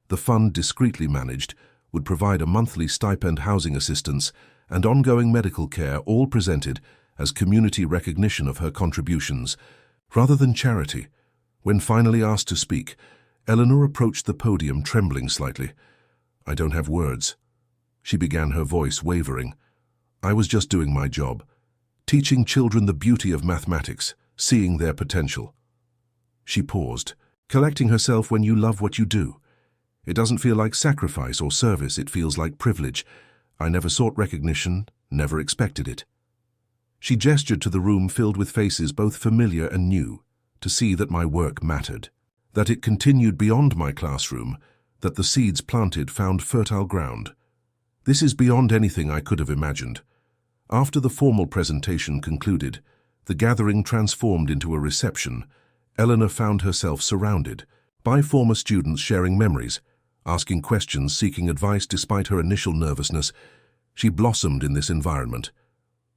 The fund, discreetly managed, would provide a monthly stipend, housing assistance, and ongoing medical care, all presented as community recognition of her contributions, rather than charity. When finally asked to speak, Eleanor approached the podium, trembling slightly. "I don't have words," she began, her voice wavering. "I was just doing my job, teaching children the beauty of mathematics, seeing their potential." She paused, collecting herself. "When you love what you do, it doesn't feel like sacrifice or service, it feels like privilege. I never sought recognition, never expected it." She gestured to the room filled with faces both familiar and new, "to see that my work mattered, that it continued beyond my classroom, that the seeds planted found fertile ground. This is beyond anything I could have imagined." After the formal presentation concluded, the gathering transformed into a reception. Eleanor found herself surrounded by former students sharing memories, asking questions, seeking advice. Despite her initial nervousness, she blossomed in this environment.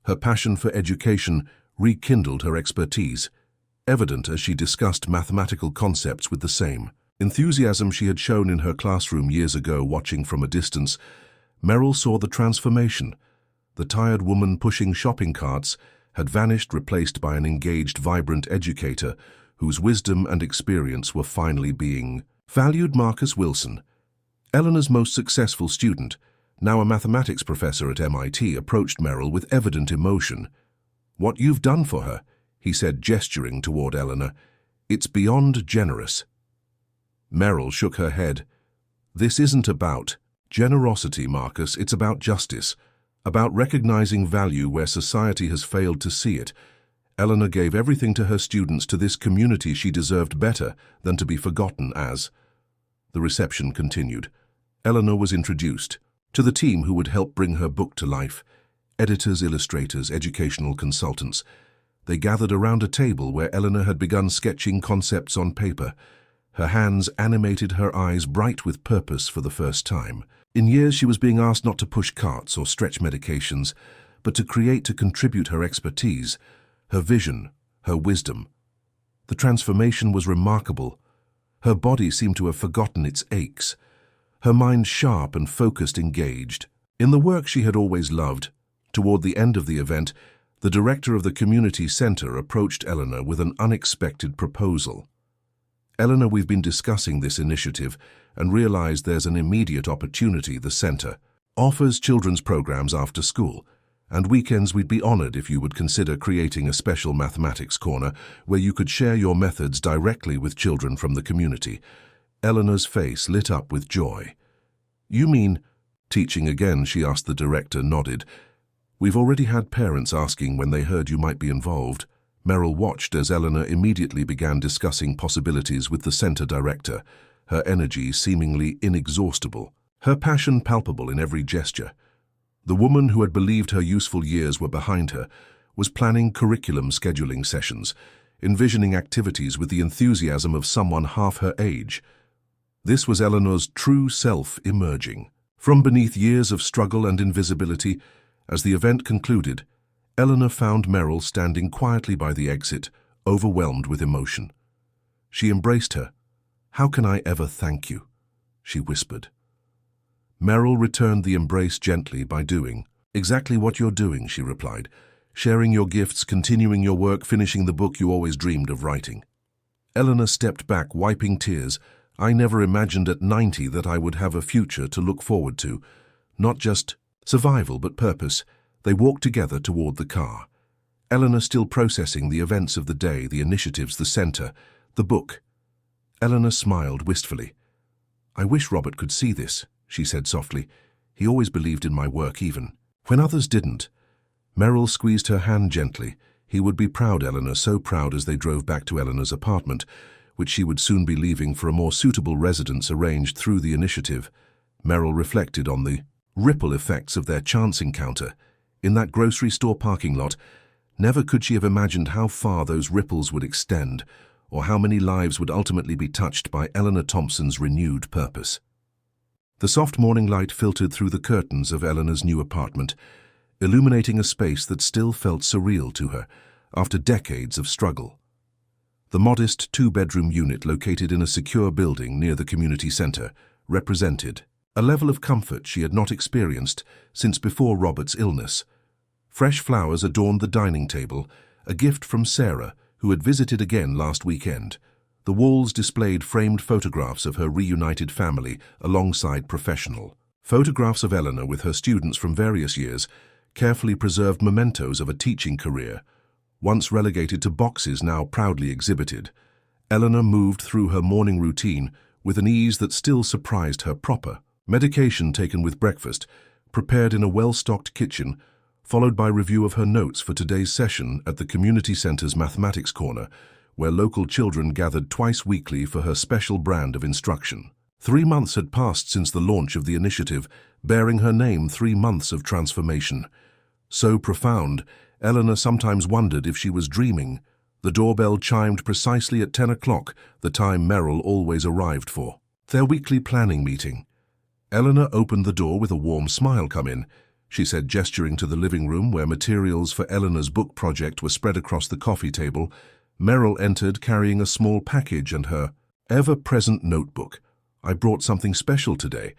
Her passion for education rekindled her expertise, evident as she discussed mathematical concepts with the same enthusiasm she had shown in her classroom years ago. Watching from a distance, Meryl saw the transformation. The tired woman pushing shopping carts had vanished, replaced by an engaged, vibrant educator whose wisdom and experience were finally being valued. Marcus Wilson, Eleanor's most successful student, now a mathematics professor at MIT, approached Meryl with evident emotion. "What you've done for her," he said, gesturing toward Eleanor, "it's beyond generous." Meryl shook her head. "This isn't about generosity, Marcus. It's about justice, about recognizing value where society has failed to see it. Eleanor gave everything to her students, to this community. She deserved better than to be forgotten as." The reception continued. Eleanor was introduced to the team who would help bring her book to life: editors, illustrators, educational consultants. They gathered around a table where Eleanor had begun sketching concepts on paper. Her hands animated, her eyes bright with purpose for the first time. In years, she was being asked not to push carts or stretch medications, but to create, to contribute her expertise, her vision, her wisdom. The transformation was remarkable. Her body seemed to have forgotten its aches, her mind sharp and focused, engaged in the work she had always loved. Toward the end of the event, the director of the community center approached Eleanor with an unexpected proposal. "Eleanor, we've been discussing this initiative and realized there's an immediate opportunity. The center offers children's programs after school and weekends. We'd be honored if you would consider creating a special mathematics corner where you could share your methods directly with children from the community." Eleanor's face lit up with joy. "You mean teaching again?" she asked. The director nodded. "We've already had parents asking when they heard you might be involved." Meryl watched as Eleanor immediately began discussing possibilities with the center director, her energy seemingly inexhaustible, her passion palpable in every gesture. The woman who had believed her useful years were behind her was planning curriculum scheduling sessions, envisioning activities with the enthusiasm of someone half her age. This was Eleanor's true self emerging from beneath years of struggle and invisibility. As the event concluded, Eleanor found Meryl standing quietly by the exit, overwhelmed with emotion. She embraced her. "How can I ever thank you?" she whispered. Meryl returned the embrace gently by doing exactly what you're doing, she replied, "sharing your gifts, continuing your work, finishing the book you always dreamed of writing." Eleanor stepped back, wiping tears. "I never imagined at 90 that I would have a future to look forward to, not just survival but purpose." They walked together toward the car, Eleanor still processing the events of the day, the initiatives, the center, the book. Eleanor smiled wistfully. "I wish Robert could see this," she said softly. "He always believed in my work, even when others didn't." Meryl squeezed her hand gently. He would be proud, Eleanor, so proud, as they drove back to Eleanor's apartment, which she would soon be leaving for a more suitable residence arranged through the initiative. Meryl reflected on the ripple effects of their chance encounter in that grocery store parking lot. Never could she have imagined how far those ripples would extend, or how many lives would ultimately be touched by Eleanor Thompson's renewed purpose. The soft morning light filtered through the curtains of Eleanor's new apartment, illuminating a space that still felt surreal to her after decades of struggle. The modest two-bedroom unit located in a secure building near the community center represented a level of comfort she had not experienced since before Robert's illness. Fresh flowers adorned the dining table, a gift from Sarah, who had visited again last weekend. The walls displayed framed photographs of her reunited family alongside professional photographs of Eleanor with her students from various years, carefully preserved mementos of a teaching career, once relegated to boxes now proudly exhibited. Eleanor moved through her morning routine with an ease that still surprised her. Proper medication taken with breakfast, prepared in a well-stocked kitchen, followed by review of her notes for today's session at the community center's mathematics corner, where local children gathered twice weekly for her special brand of instruction. 3 months had passed since the launch of the initiative, bearing her name. 3 months of transformation. So profound, Eleanor sometimes wondered if she was dreaming. The doorbell chimed precisely at 10 o'clock, the time Meryl always arrived for their weekly planning meeting. Eleanor opened the door with a warm smile. "Come in," she said, gesturing to the living room where materials for Eleanor's book project were spread across the coffee table. Meryl entered carrying a small package and her ever-present notebook. "I brought something special today,"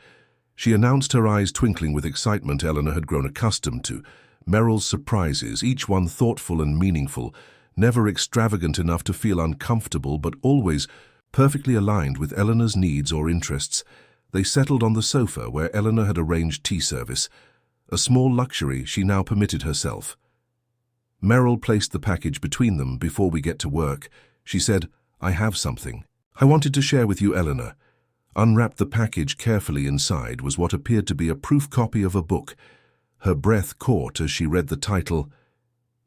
she announced, her eyes twinkling with excitement. Eleanor had grown accustomed to Meryl's surprises, each one thoughtful and meaningful, never extravagant enough to feel uncomfortable, but always perfectly aligned with Eleanor's needs or interests. They settled on the sofa where Eleanor had arranged tea service, a small luxury she now permitted herself. Meryl placed the package between them. Before we get to work, she said, "I have something I wanted to share with you, Eleanor." Unwrapped the package carefully. Inside was what appeared to be a proof copy of a book. Her breath caught as she read the title,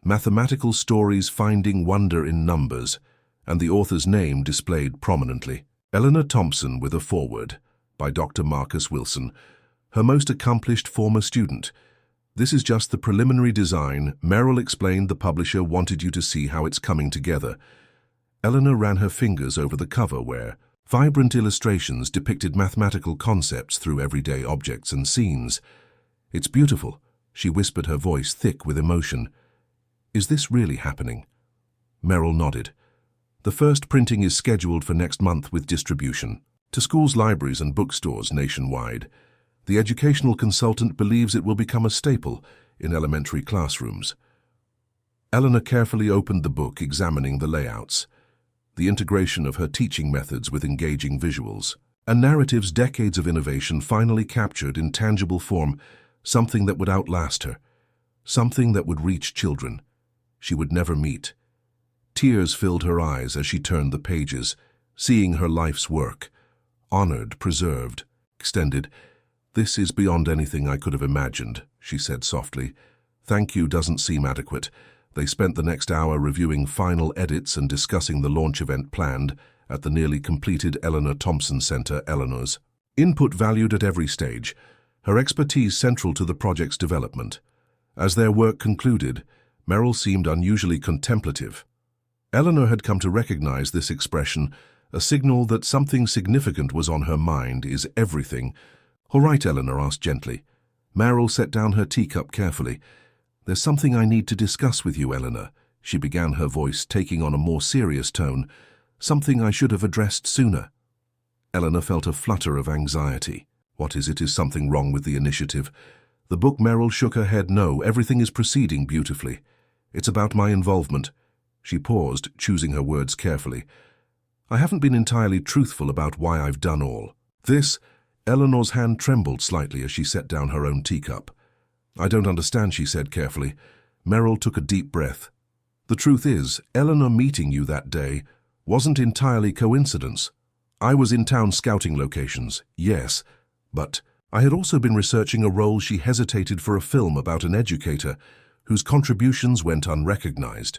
Mathematical Stories Finding Wonder in Numbers, and the author's name displayed prominently. Eleanor Thompson with a foreword, by Dr. Marcus Wilson, her most accomplished former student. "This is just the preliminary design. Meryl explained the publisher wanted you to see how it's coming together." Eleanor ran her fingers over the cover where vibrant illustrations depicted mathematical concepts through everyday objects and scenes. "It's beautiful," she whispered, her voice thick with emotion. "Is this really happening?" Meryl nodded. "The first printing is scheduled for next month with distribution to schools, libraries, and bookstores nationwide. The educational consultant believes it will become a staple in elementary classrooms." Eleanor carefully opened the book, examining the layouts, the integration of her teaching methods with engaging visuals, and narratives. Decades of innovation finally captured in tangible form, something that would outlast her, something that would reach children she would never meet. Tears filled her eyes as she turned the pages, seeing her life's work, honored, preserved, extended. "This is beyond anything I could have imagined," she said softly. "Thank you doesn't seem adequate." They spent the next hour reviewing final edits and discussing the launch event planned at the nearly completed Eleanor Thompson Center. Eleanor's input valued at every stage, her expertise central to the project's development. As their work concluded, Meryl seemed unusually contemplative. Eleanor had come to recognize this expression, a signal that something significant was on her mind. "Is everything all right?" Eleanor asked gently. Meryl set down her teacup carefully. "There's something I need to discuss with you, Eleanor," she began, her voice taking on a more serious tone. "Something I should have addressed sooner." Eleanor felt a flutter of anxiety. "What is it? Is something wrong with the initiative?" The book. Meryl shook her head. "No, everything is proceeding beautifully. It's about my involvement." She paused, choosing her words carefully. "I haven't been entirely truthful about why I've done all this." Eleanor's hand trembled slightly as she set down her own teacup. "I don't understand," she said carefully. Meryl took a deep breath. "The truth is, Eleanor meeting you that day wasn't entirely coincidence. I was in town scouting locations, yes, but I had also been researching a role she hesitated for, a film about an educator whose contributions went unrecognized.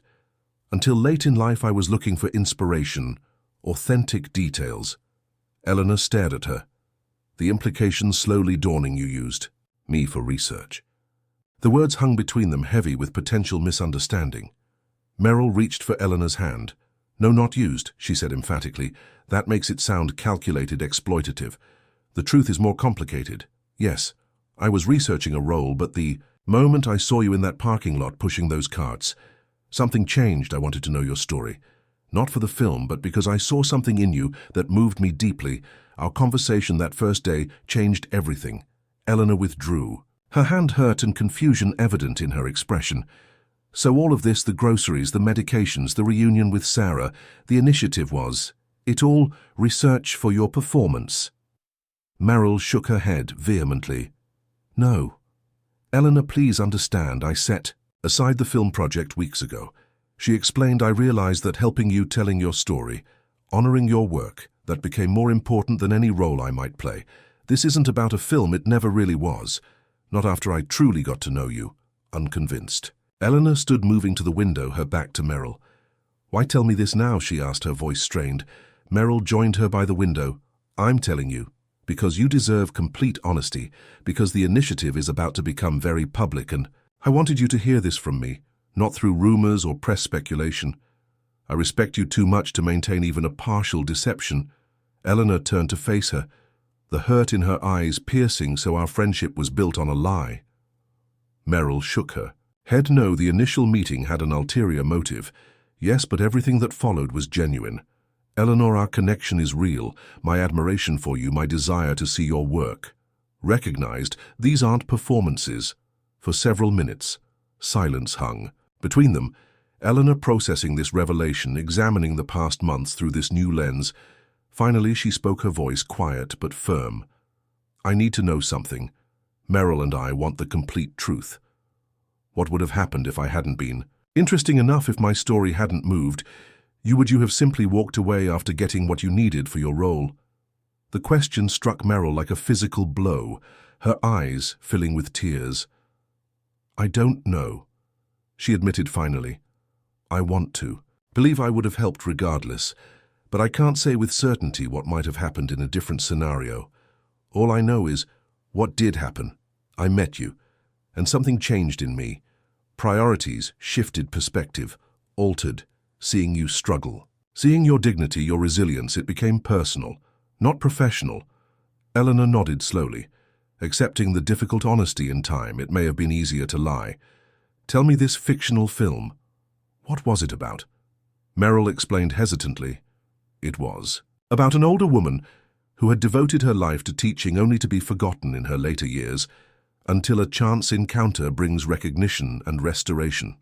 Until late in life I was looking for inspiration, authentic details." Eleanor stared at her, the implication slowly dawning. "You used me for research." The words hung between them, heavy with potential misunderstanding. Meryl reached for Eleanor's hand. "No, not used," she said emphatically. "That makes it sound calculated, exploitative. The truth is more complicated. Yes, I was researching a role, but the moment I saw you in that parking lot pushing those carts, something changed. I wanted to know your story. Not for the film, but because I saw something in you that moved me deeply. Our conversation that first day changed everything." Eleanor withdrew, her hand hurt and confusion evident in her expression. "So all of this, the groceries, the medications, the reunion with Sarah, the initiative was it all research for your performance?" Meryl shook her head vehemently. "No. Eleanor, please understand, I set aside the film project weeks ago." She explained. "I realized that helping you, telling your story, honoring your work, that became more important than any role I might play. This isn't about a film, it never really was. Not after I truly got to know you." Unconvinced, Eleanor stood, moving to the window, her back to Meryl. "Why tell me this now?" she asked, her voice strained. Meryl joined her by the window. "I'm telling you because you deserve complete honesty, because the initiative is about to become very public, and I wanted you to hear this from me, not through rumors or press speculation. I respect you too much to maintain even a partial deception." Eleanor turned to face her, the hurt in her eyes piercing. "So our friendship was built on a lie?" Meryl shook her head. "No, the initial meeting had an ulterior motive. Yes, but everything that followed was genuine. Eleanor, our connection is real. My admiration for you, my desire to see your work recognized. These aren't performances." For several minutes, silence hung between them, Eleanor processing this revelation, examining the past months through this new lens. Finally, she spoke, her voice quiet but firm. I need to know something. Meryl and I want the complete truth. What would have happened if I hadn't been? Interesting enough, if my story hadn't moved, you have simply walked away after getting what you needed for your role? The question struck Meryl like a physical blow, her eyes filling with tears. I don't know, she admitted finally. I want to. Believe I would have helped regardless, but I can't say with certainty what might have happened in a different scenario. All I know is, what did happen? I met you, and something changed in me. Priorities shifted, perspective altered, seeing you struggle. Seeing your dignity, your resilience, it became personal, not professional. Eleanor nodded slowly, accepting the difficult honesty in time. It may have been easier to lie. Tell me, this fictional film, what was it about? Meryl explained hesitantly. It was about an older woman who had devoted her life to teaching, only to be forgotten in her later years, until a chance encounter brings recognition and restoration.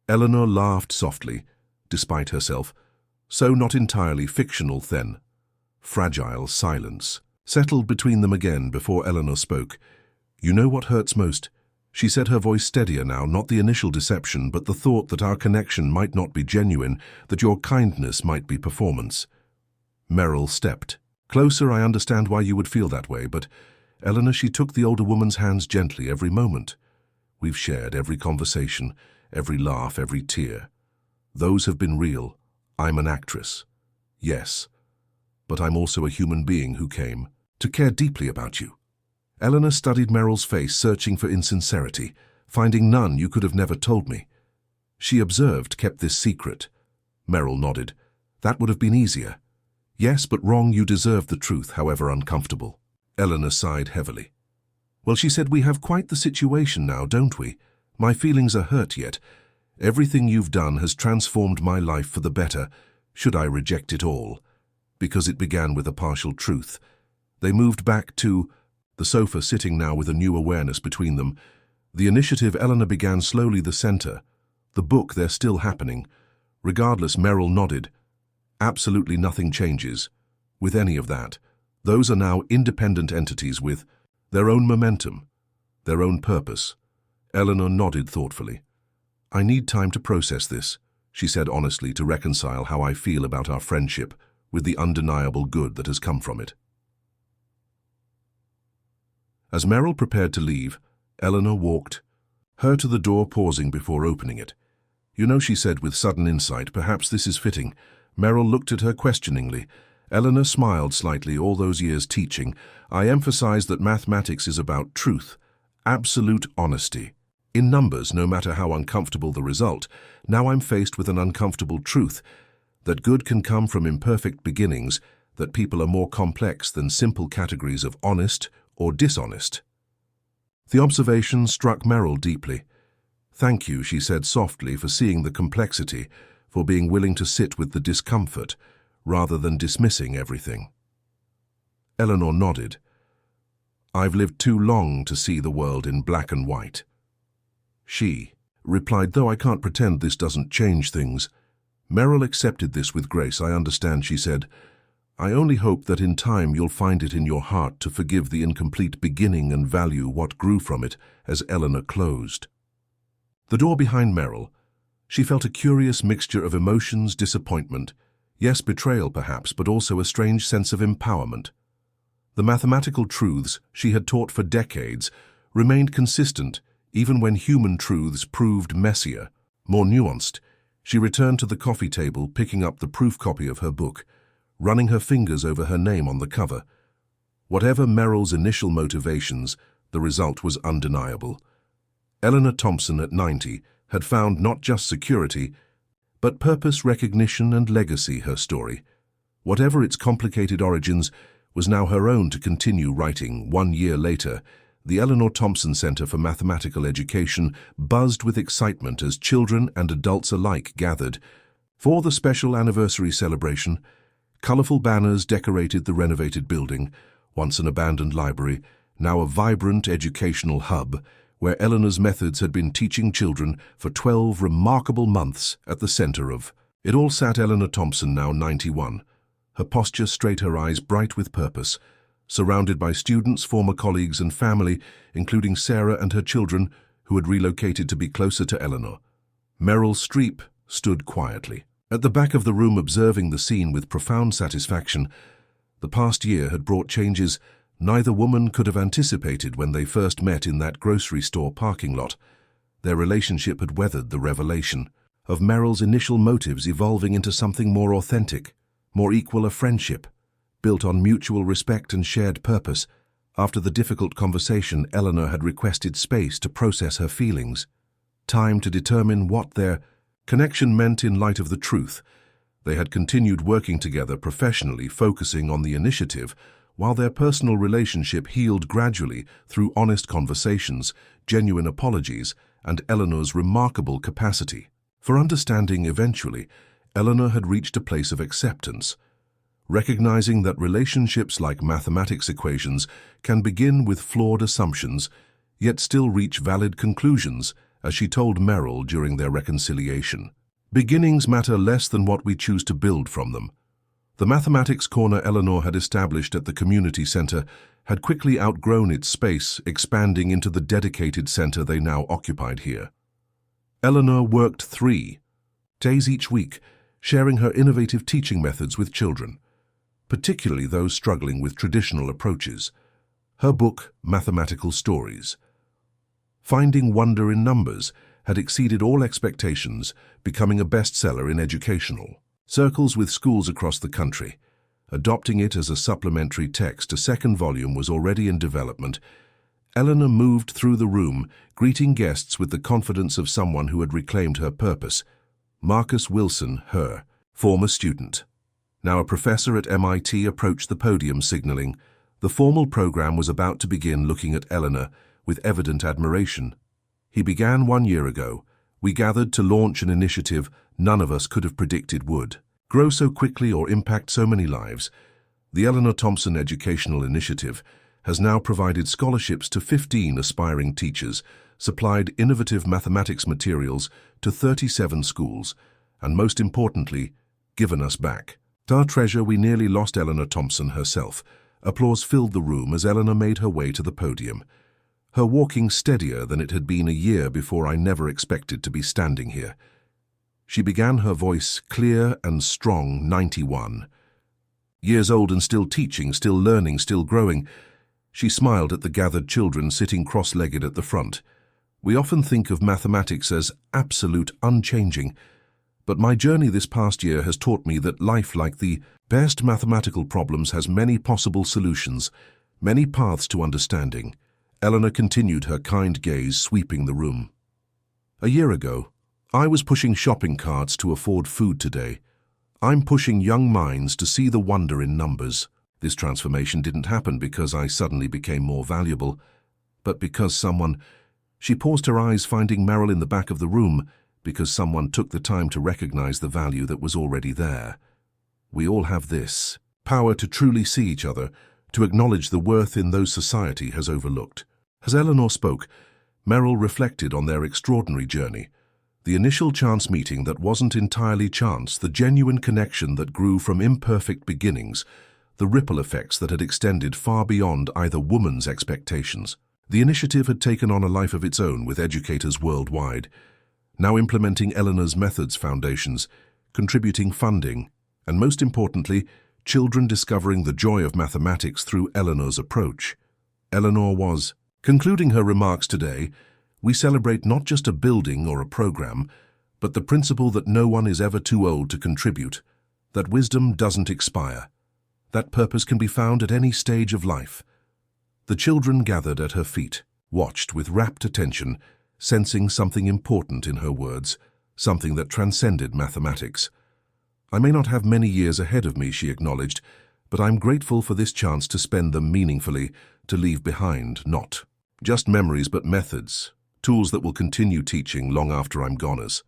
Eleanor laughed softly, despite herself. So not entirely fictional then. Fragile silence settled between them again before Eleanor spoke. You know what hurts most? She said, her voice steadier now, not the initial deception, but the thought that our connection might not be genuine, that your kindness might be performance. Meryl stepped closer. I understand why you would feel that way, but Eleanor, she took the older woman's hands gently. Every moment we've shared, every conversation, every laugh, every tear, those have been real. I'm an actress, yes, but I'm also a human being who came to care deeply about you. Eleanor studied Meryl's face, searching for insincerity, finding none. You could have never told me. She observed, kept this secret. Meryl nodded. That would have been easier. Yes, but wrong. You deserve the truth, however uncomfortable. Eleanor sighed heavily. Well, she said, we have quite the situation now, don't we? My feelings are hurt yet. Everything you've done has transformed my life for the better. Should I reject it all? Because it began with a partial truth. They moved back to the sofa, sitting now with a new awareness between them. The initiative, Eleanor began slowly, the center. The book, they're still happening. Regardless, Meryl nodded. Absolutely nothing changes with any of that. Those are now independent entities with their own momentum, their own purpose. Eleanor nodded thoughtfully. I need time to process this, she said honestly, to reconcile how I feel about our friendship with the undeniable good that has come from it. As Meryl prepared to leave, Eleanor walked her to the door, pausing before opening it. You know, she said with sudden insight, perhaps this is fitting. Meryl looked at her questioningly. Eleanor smiled slightly. All those years teaching, I emphasized that mathematics is about truth, absolute honesty. In numbers, no matter how uncomfortable the result. Now I'm faced with an uncomfortable truth, that good can come from imperfect beginnings, that people are more complex than simple categories of honest or dishonest. The observation struck Meryl deeply. Thank you, she said softly, for seeing the complexity, for being willing to sit with the discomfort, rather than dismissing everything. Eleanor nodded. I've lived too long to see the world in black and white. She replied, though I can't pretend this doesn't change things. Meryl accepted this with grace. I understand, she said. I only hope that in time you'll find it in your heart to forgive the incomplete beginning and value what grew from it. As Eleanor closed the door behind Meryl, she felt a curious mixture of emotions, disappointment, yes, betrayal perhaps, but also a strange sense of empowerment. The mathematical truths she had taught for decades remained consistent, even when human truths proved messier, more nuanced. She returned to the coffee table, picking up the proof copy of her book, running her fingers over her name on the cover. Whatever Meryl's initial motivations, the result was undeniable. Eleanor Thompson, at 90, had found not just security, but purpose, recognition, and legacy. Her story, whatever its complicated origins, was now her own to continue writing. 1 year later, the Eleanor Thompson Center for Mathematical Education buzzed with excitement as children and adults alike gathered for the special anniversary celebration. Colorful banners decorated the renovated building, once an abandoned library, now a vibrant educational hub, where Eleanor's methods had been teaching children for 12 remarkable months. At the center of it all sat Eleanor Thompson, now 91, her posture straight, her eyes bright with purpose. surrounded by students, former colleagues and family, including Sarah and her children, who had relocated to be closer to Eleanor. Meryl Streep stood quietly at the back of the room, observing the scene with profound satisfaction. The past year had brought changes neither woman could have anticipated when they first met in that grocery store parking lot. Their relationship had weathered the revelation of Meryl's initial motives, evolving into something more authentic, more equal, a friendship built on mutual respect and shared purpose. After the difficult conversation, Eleanor had requested space to process her feelings, time to determine what their connection meant in light of the truth. They had continued working together professionally, focusing on the initiative, while their personal relationship healed gradually through honest conversations, genuine apologies, and Eleanor's remarkable capacity for understanding. Eventually, Eleanor had reached a place of acceptance, recognizing that relationships, like mathematics equations, can begin with flawed assumptions, yet still reach valid conclusions, as she told Meryl during their reconciliation. Beginnings matter less than what we choose to build from them. The mathematics corner Eleanor had established at the community center had quickly outgrown its space, expanding into the dedicated center they now occupied here. Eleanor worked 3 days each week, sharing her innovative teaching methods with children, particularly those struggling with traditional approaches. Her book, Mathematical Stories, Finding Wonder in Numbers, had exceeded all expectations, becoming a bestseller in educational circles with schools across the country. Adopting it as a supplementary text, a second volume was already in development. Eleanor moved through the room, greeting guests with the confidence of someone who had reclaimed her purpose. Marcus Wilson, her former student, now a professor at MIT, approached the podium, signaling the formal program was about to begin, looking at Eleanor with evident admiration. He began 1 year ago. We gathered to launch an initiative none of us could have predicted would grow so quickly or impact so many lives. The Eleanor Thompson Educational Initiative has now provided scholarships to 15 aspiring teachers, supplied innovative mathematics materials to 37 schools, and most importantly, given us back our treasure. We nearly lost Eleanor Thompson herself. Applause filled the room as Eleanor made her way to the podium, her walking steadier than it had been a year before. I never expected to be standing here. She began, her voice clear and strong. 91 years old and still teaching, still learning, still growing. She smiled at the gathered children sitting cross-legged at the front. We often think of mathematics as absolute, unchanging, but my journey this past year has taught me that life, like the best mathematical problems, has many possible solutions, many paths to understanding. Eleanor continued, her kind gaze sweeping the room. A year ago, I was pushing shopping carts to afford food. Today, I'm pushing young minds to see the wonder in numbers. This transformation didn't happen because I suddenly became more valuable, but because someone— She paused, her eyes finding Meryl in the back of the room, because someone took the time to recognize the value that was already there. We all have this power to truly see each other, to acknowledge the worth in those society has overlooked. As Eleanor spoke, Meryl reflected on their extraordinary journey. The initial chance meeting that wasn't entirely chance, the genuine connection that grew from imperfect beginnings, the ripple effects that had extended far beyond either woman's expectations. The initiative had taken on a life of its own, with educators worldwide now implementing Eleanor's methods foundations, contributing funding, and most importantly, children discovering the joy of mathematics through Eleanor's approach. Eleanor was concluding her remarks today. We celebrate not just a building or a program, but the principle that no one is ever too old to contribute, that wisdom doesn't expire, that purpose can be found at any stage of life. The children gathered at her feet, watched with rapt attention, sensing something important in her words, something that transcended mathematics. I may not have many years ahead of me, she acknowledged, but I'm grateful for this chance to spend them meaningfully, to leave behind not just memories but methods, tools that will continue teaching long after I'm gone. As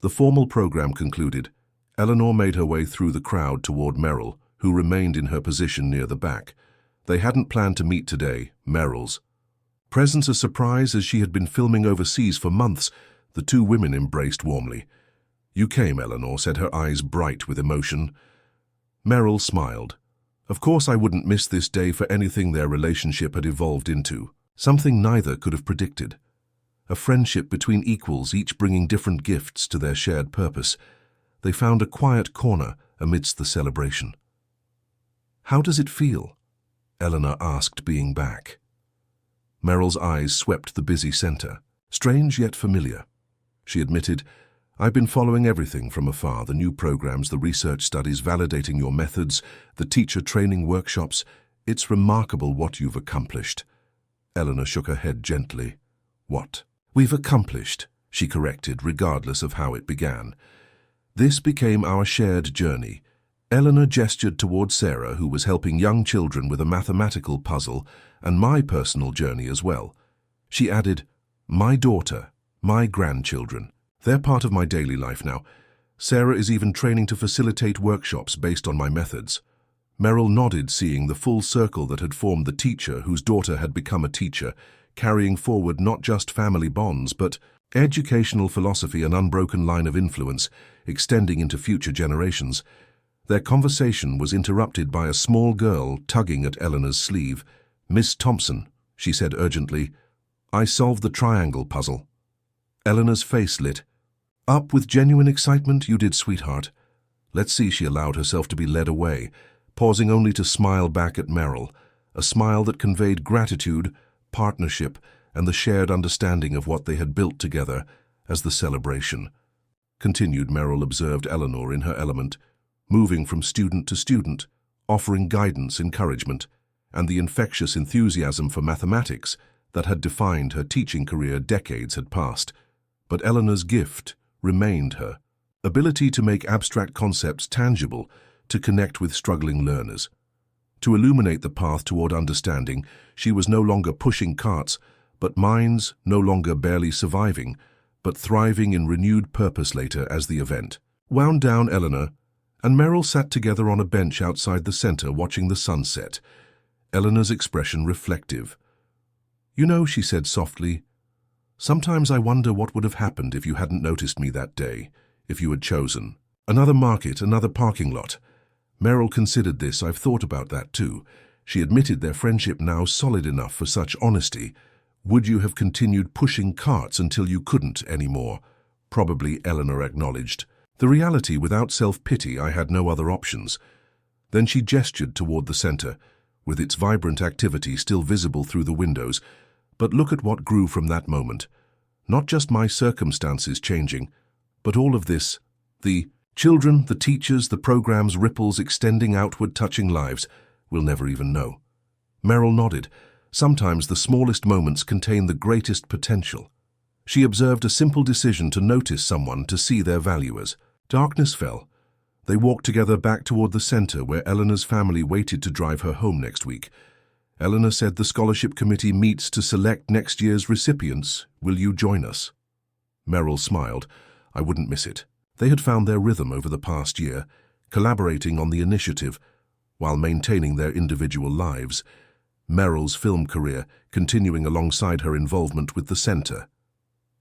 the formal program concluded, Eleanor made her way through the crowd toward Meryl, who remained in her position near the back. They hadn't planned to meet today. Meryl's presence a surprise, as she had been filming overseas for months. The two women embraced warmly. You came, Eleanor said, her eyes bright with emotion. Meryl smiled, Of course I wouldn't miss this day for anything their relationship had evolved into. Something neither could have predicted. A friendship between equals, each bringing different gifts to their shared purpose. They found a quiet corner amidst the celebration. "How does it feel?" Eleanor asked, being back. Meryl's eyes swept the busy center. "Strange yet familiar," she admitted. "I've been following everything from afar, the new programs, the research studies validating your methods, the teacher training workshops. It's remarkable what you've accomplished." Eleanor shook her head gently. "What?" "We've accomplished," she corrected, regardless of how it began. "This became our shared journey." Eleanor gestured toward Sarah, who was helping young children with a mathematical puzzle, and my personal journey as well. She added, "My daughter, my grandchildren. They're part of my daily life now. Sarah is even training to facilitate workshops based on my methods." Meryl nodded, seeing the full circle that had formed the teacher whose daughter had become a teacher, carrying forward not just family bonds, but educational philosophy, an unbroken line of influence, extending into future generations. Their conversation was interrupted by a small girl tugging at Eleanor's sleeve. "Miss Thompson," she said urgently, "I solved the triangle puzzle." Eleanor's face lit. "Up with genuine excitement, you did, sweetheart." "Let's see," she allowed herself to be led away, pausing only to smile back at Meryl, a smile that conveyed gratitude, partnership, and the shared understanding of what they had built together as the celebration. Continued, Meryl observed Eleanor in her element, moving from student to student, offering guidance, encouragement, and the infectious enthusiasm for mathematics that had defined her teaching career decades had passed. But Eleanor's gift remained her ability to make abstract concepts tangible, to connect with struggling learners. To illuminate the path toward understanding, she was no longer pushing carts, but minds no longer barely surviving, but thriving in renewed purpose later as the event wound down. Eleanor and Meryl sat together on a bench outside the center watching the sunset, Eleanor's expression reflective. "You know," she said softly, "sometimes I wonder what would have happened if you hadn't noticed me that day, if you had chosen another market, another parking lot." Meryl considered this. "I've thought about that too." She admitted, their friendship now solid enough for such honesty. "Would you have continued pushing carts until you couldn't anymore?" "Probably," Eleanor acknowledged. "The reality, without self-pity, I had no other options." Then she gestured toward the center, with its vibrant activity still visible through the windows. "But look at what grew from that moment. Not just my circumstances changing, but all of this. The children, the teachers, the programs, ripples extending outward, touching lives we'll never even know." Meryl nodded. "Sometimes the smallest moments contain the greatest potential." She observed a simple decision to notice someone, to see their value as. Darkness fell. They walked together back toward the center where Eleanor's family waited to drive her home next week. Eleanor said, "The scholarship committee meets to select next year's recipients. Will you join us?" Meryl smiled. "I wouldn't miss it." They had found their rhythm over the past year, collaborating on the initiative while maintaining their individual lives. Meryl's film career continuing alongside her involvement with the center.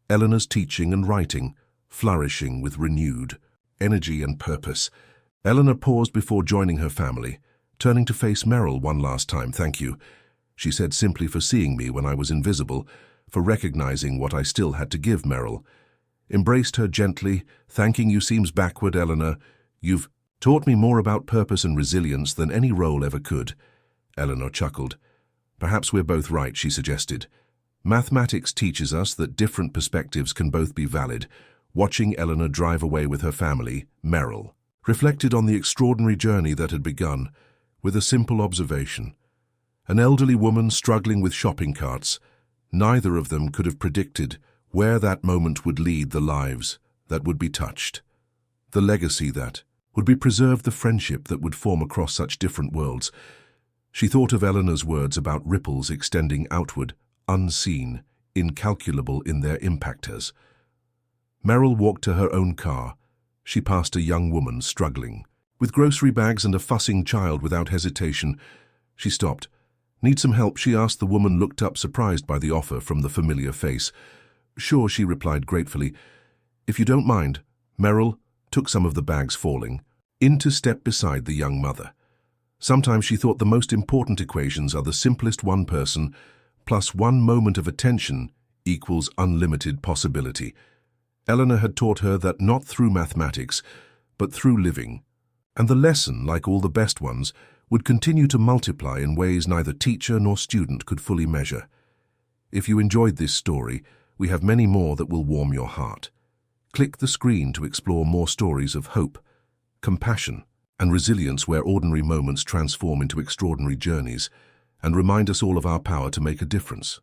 Eleanor's teaching and writing flourishing with renewed energy and purpose. Eleanor paused before joining her family, turning to face Meryl one last time. "Thank you," she said, "simply for seeing me when I was invisible, for recognizing what I still had to give." Meryl embraced her gently. "Thanking you seems backward, Eleanor. You've taught me more about purpose and resilience than any role ever could." Eleanor chuckled. "Perhaps we're both right," she suggested. "Mathematics teaches us that different perspectives can both be valid." Watching Eleanor drive away with her family, Meryl reflected on the extraordinary journey that had begun with a simple observation. An elderly woman struggling with shopping carts. Neither of them could have predicted where that moment would lead, the lives that would be touched, the legacy that would be preserved, the friendship that would form across such different worlds. She thought of Eleanor's words about ripples extending outward, unseen, incalculable in their impactors. Meryl walked to her own car. She passed a young woman struggling with grocery bags and a fussing child. Without hesitation, she stopped. "Need some help?" she asked. The woman looked up, surprised by the offer from the familiar face. "Sure," she replied gratefully. "If you don't mind." Meryl took some of the bags, falling in to step beside the young mother. Sometimes she thought the most important equations are the simplest: one person plus one moment of attention equals unlimited possibility. Eleanor had taught her that not through mathematics, but through living. And the lesson, like all the best ones, would continue to multiply in ways neither teacher nor student could fully measure. If you enjoyed this story, we have many more that will warm your heart. Click the screen to explore more stories of hope, compassion, and resilience where ordinary moments transform into extraordinary journeys, and remind us all of our power to make a difference.